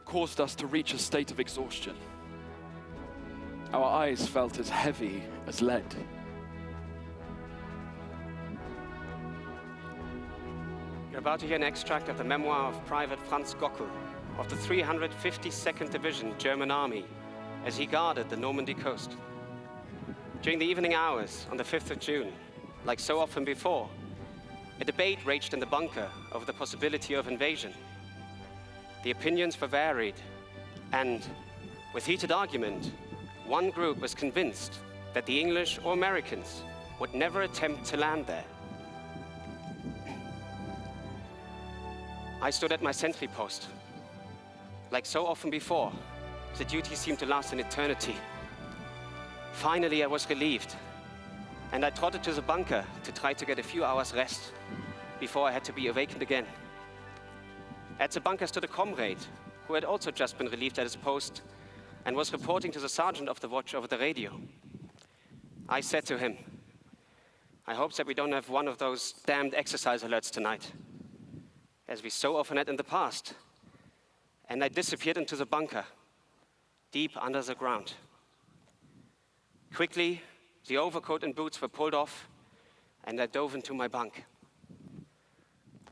caused us to reach a state of exhaustion. Our eyes felt as heavy as lead. You're about to hear an extract of the memoir of Private Franz Gockel of the 352nd Division German Army as he guarded the Normandy coast. During the evening hours on the 5th of June, like so often before, a debate raged in the bunker over the possibility of invasion. The opinions were varied, and with heated argument, one group was convinced that the English or Americans would never attempt to land there. I stood at my sentry post. Like so often before, the duty seemed to last an eternity. Finally, I was relieved, and I trotted to the bunker to try to get a few hours rest before I had to be awakened again. At the bunker stood a comrade who had also just been relieved at his post and was reporting to the sergeant of the watch over the radio. I said to him, "I hope that we don't have one of those damned exercise alerts tonight, as we so often had in the past." And I disappeared into the bunker, deep under the ground. Quickly, the overcoat and boots were pulled off, and I dove into my bunk,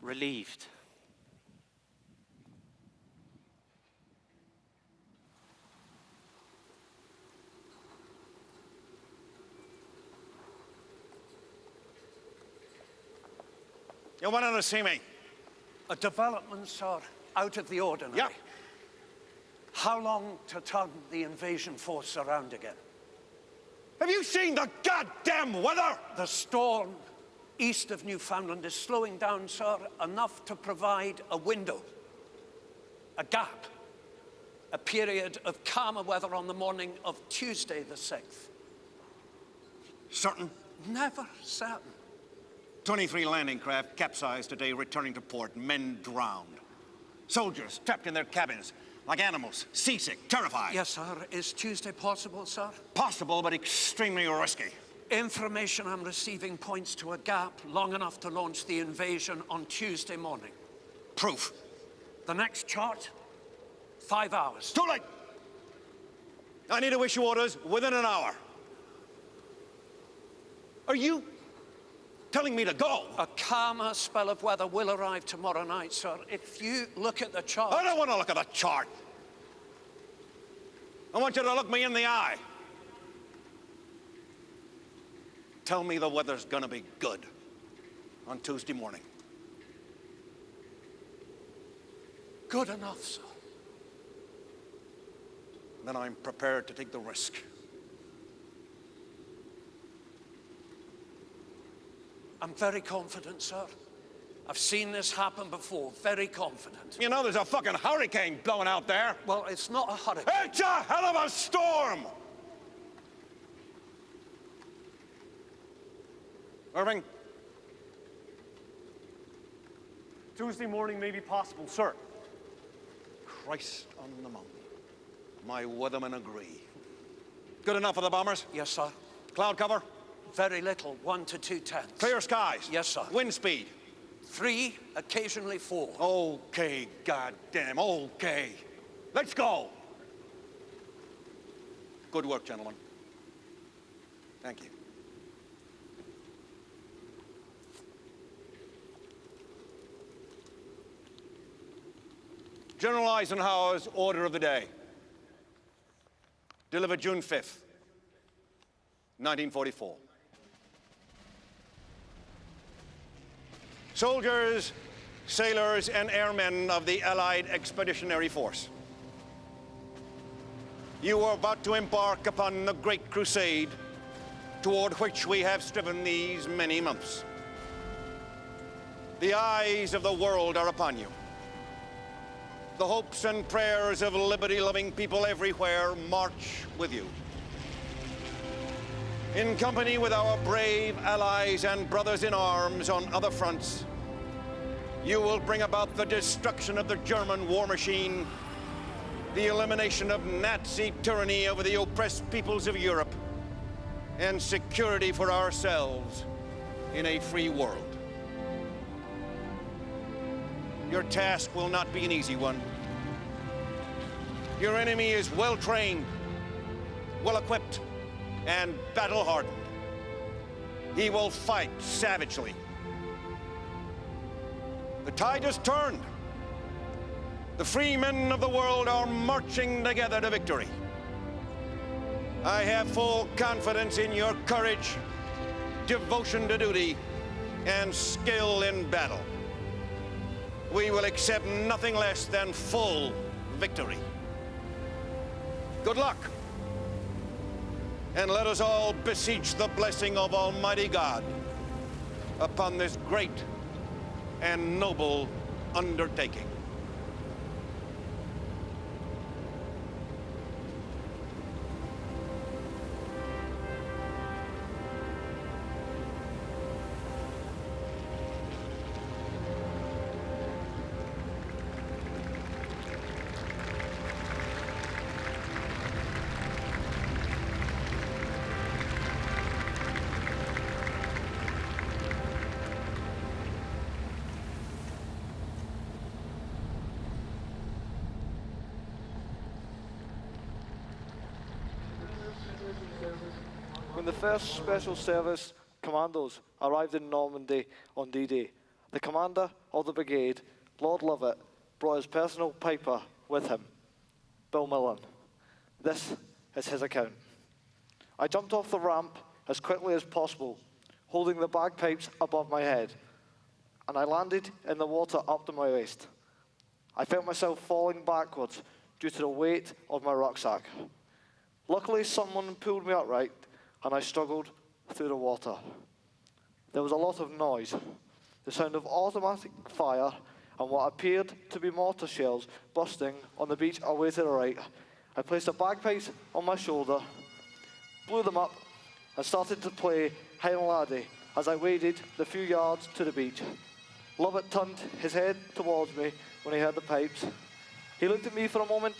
relieved. You wanted to see me? A development, sir, out of the ordinary. Yeah. How long to turn the invasion force around again? Have you seen the goddamn weather? The storm east of Newfoundland is slowing down, sir, enough to provide a window, a gap, a period of calmer weather on the morning of Tuesday the 6th. Certain? Never certain. 23 landing craft capsized today, returning to port. Men drowned. Soldiers trapped in their cabins, like animals, seasick, terrified. Yes, sir. Is Tuesday possible, sir? Possible, but extremely risky. Information I'm receiving points to a gap long enough to launch the invasion on Tuesday morning. Proof? The next chart, 5 hours. Too late! I need to issue orders within an hour. Are you telling me to go? A calmer spell of weather will arrive tomorrow night, sir. If you look at the chart... I don't want to look at the chart. I want you to look me in the eye. Tell me the weather's gonna be good on Tuesday morning. Good enough, sir. Then I'm prepared to take the risk. I'm very confident, sir. I've seen this happen before. Very confident. You know there's a fucking hurricane blowing out there. Well, it's not a hurricane. It's a hell of a storm! Irving? Tuesday morning may be possible, sir. Christ on the mountain. My weathermen agree. Good enough for the bombers? Yes, sir. Cloud cover? Very little, 1 to 2 tenths. Clear skies? Yes, sir. Wind speed? 3, occasionally 4. Okay, goddamn, okay. Let's go. Good work, gentlemen. Thank you. General Eisenhower's order of the day. Delivered June 5th, 1944. Soldiers, sailors, and airmen of the Allied Expeditionary Force. You are about to embark upon the great crusade toward which we have striven these many months. The eyes of the world are upon you. The hopes and prayers of liberty-loving people everywhere march with you. In company with our brave allies and brothers in arms on other fronts, you will bring about the destruction of the German war machine, the elimination of Nazi tyranny over the oppressed peoples of Europe, and security for ourselves in a free world. Your task will not be an easy one. Your enemy is well-trained, well-equipped, and battle-hardened. He will fight savagely. The tide has turned. The free men of the world are marching together to victory. I have full confidence in your courage, devotion to duty, and skill in battle. We will accept nothing less than full victory. Good luck. And let us all beseech the blessing of Almighty God upon this great and noble undertaking. When the first Special Service Commandos arrived in Normandy on D-Day, the commander of the brigade, Lord Lovett, brought his personal piper with him, Bill Millen. This is his account. I jumped off the ramp as quickly as possible, holding the bagpipes above my head, and I landed in the water up to my waist. I felt myself falling backwards due to the weight of my rucksack. Luckily, someone pulled me upright, and I struggled through the water. There was a lot of noise, the sound of automatic fire, and what appeared to be mortar shells bursting on the beach away to the right. I placed the bagpipes on my shoulder, blew them up, and started to play Hein Laddie as I waded the few yards to the beach. Lovett turned his head towards me when he heard the pipes. He looked at me for a moment,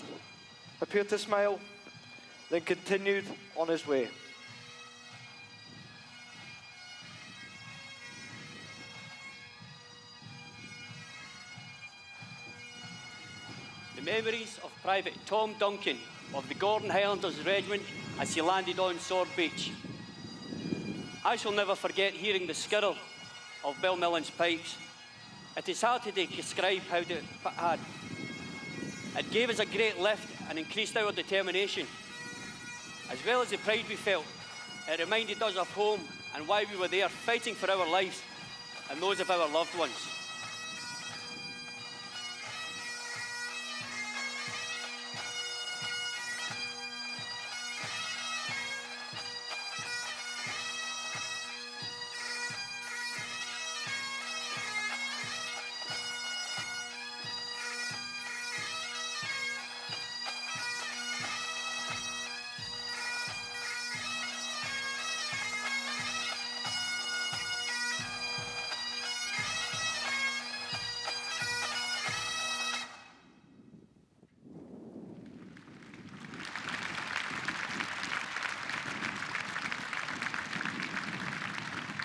appeared to smile, then continued on his way. The memories of Private Tom Duncan of the Gordon Highlanders Regiment as he landed on Sword Beach. I shall never forget hearing the skirl of Bill Millen's pipes. It is hard to describe how it had. It gave us a great lift and increased our determination. As well as the pride we felt, it reminded us of home and why we were there fighting for our lives and those of our loved ones.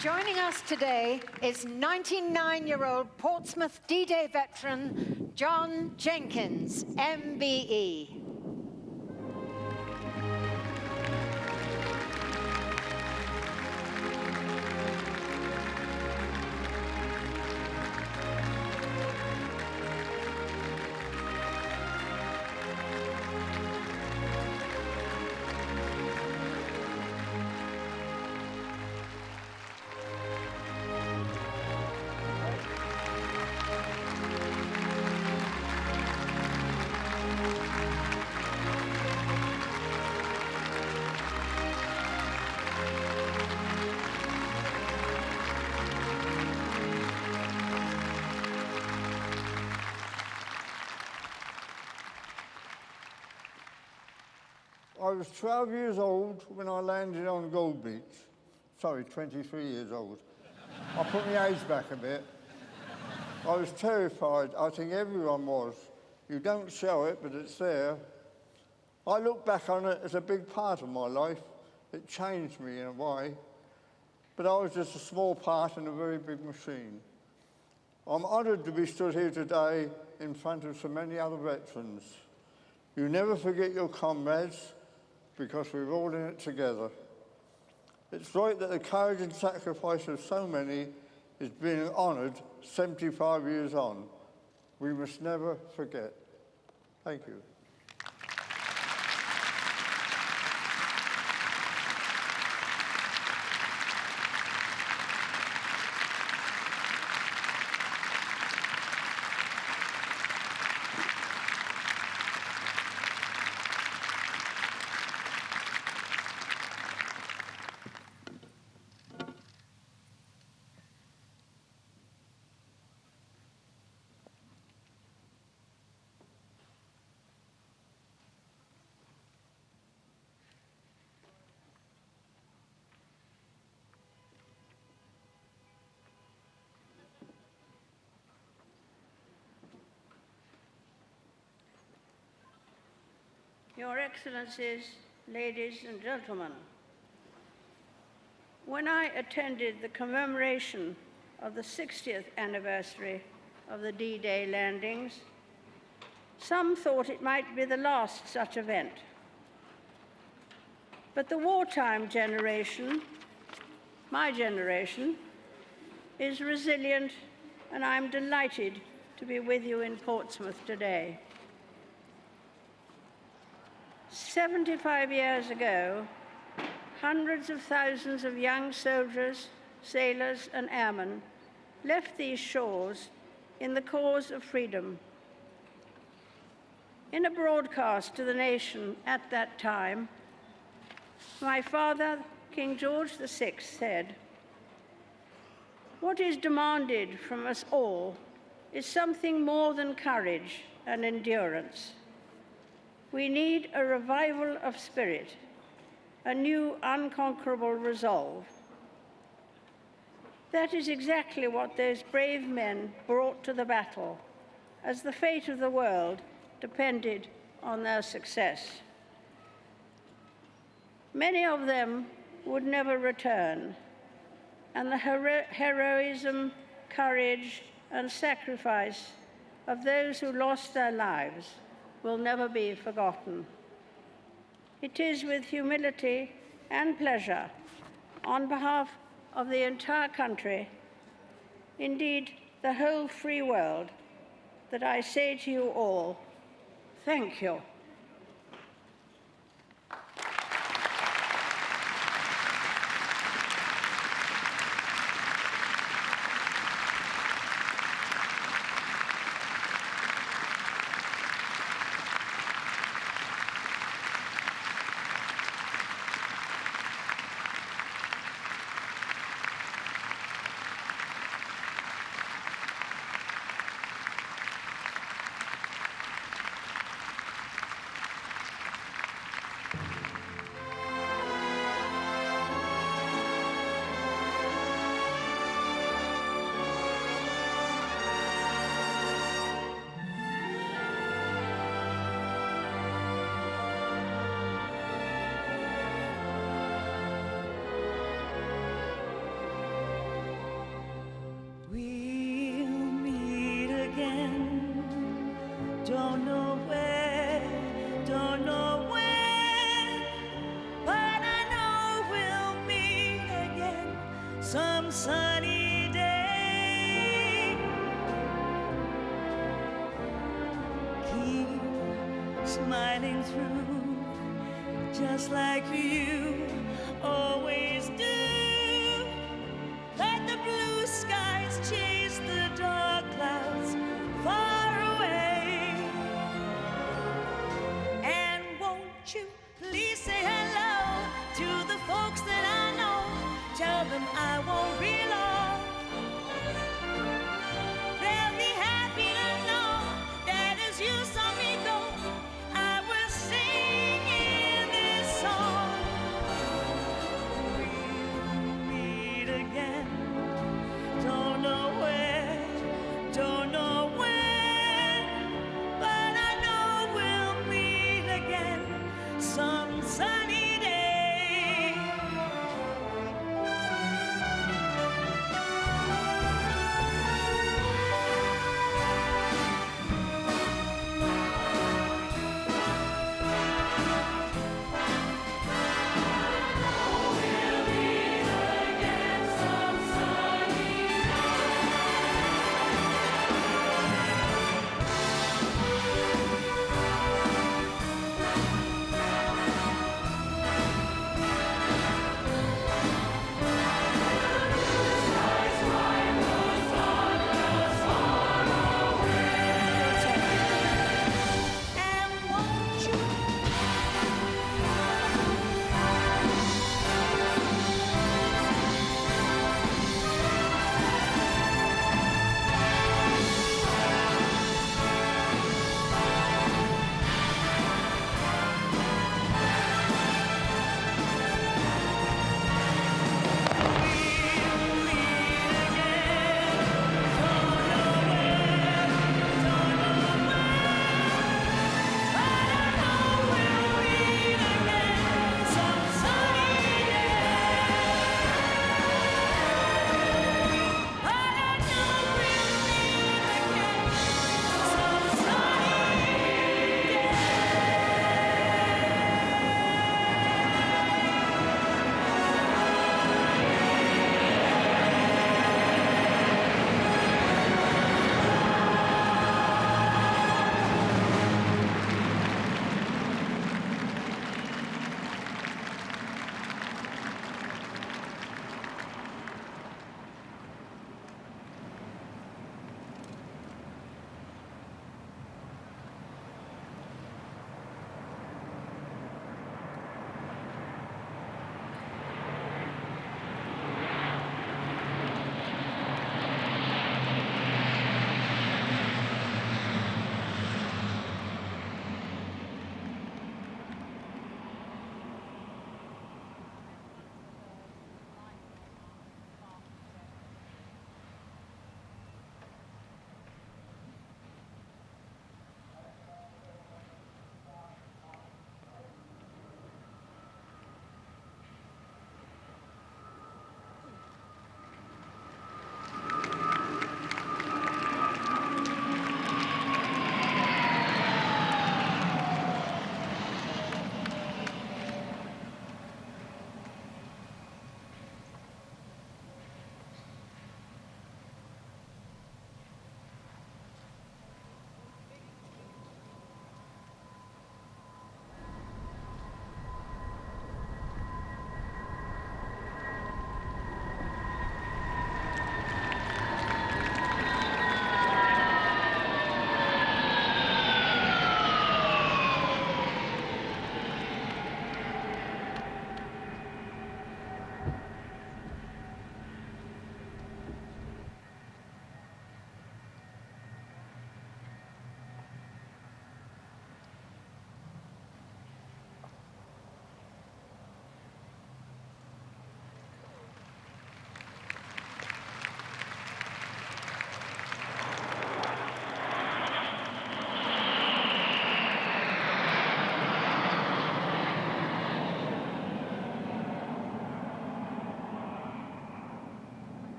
Joining us today is 99-year-old Portsmouth D-Day veteran John Jenkins, MBE. I was 12 years old when I landed on Gold Beach. Sorry, 23 years old. I put my age back a bit. I was terrified. I think everyone was. You don't show it, but it's there. I look back on it as a big part of my life. It changed me in a way. But I was just a small part in a very big machine. I'm honoured to be stood here today in front of so many other veterans. You never forget your comrades, because we're all in it together. It's right that the courage and sacrifice of so many is being honoured 75 years on. We must never forget. Thank you. Your Excellencies, ladies and gentlemen, when I attended the commemoration of the 60th anniversary of the D-Day landings, some thought it might be the last such event. But the wartime generation, my generation, is resilient, and I'm delighted to be with you in Portsmouth today. 75 years ago, hundreds of thousands of young soldiers, sailors, and airmen left these shores in the cause of freedom. In a broadcast to the nation at that time, my father, King George VI, said, "What is demanded from us all is something more than courage and endurance. We need a revival of spirit, a new unconquerable resolve." That is exactly what those brave men brought to the battle, as the fate of the world depended on their success. Many of them would never return, and the heroism, courage, and sacrifice of those who lost their lives will never be forgotten. It is with humility and pleasure, on behalf of the entire country, indeed the whole free world, that I say to you all, thank you. Don't know where, don't know when, but I know we'll meet again some sunny day. Keep smiling through, just like you always do. Let the blue skies chase the dark clouds far away. And won't you please say hello to the folks that I know? Tell them I won't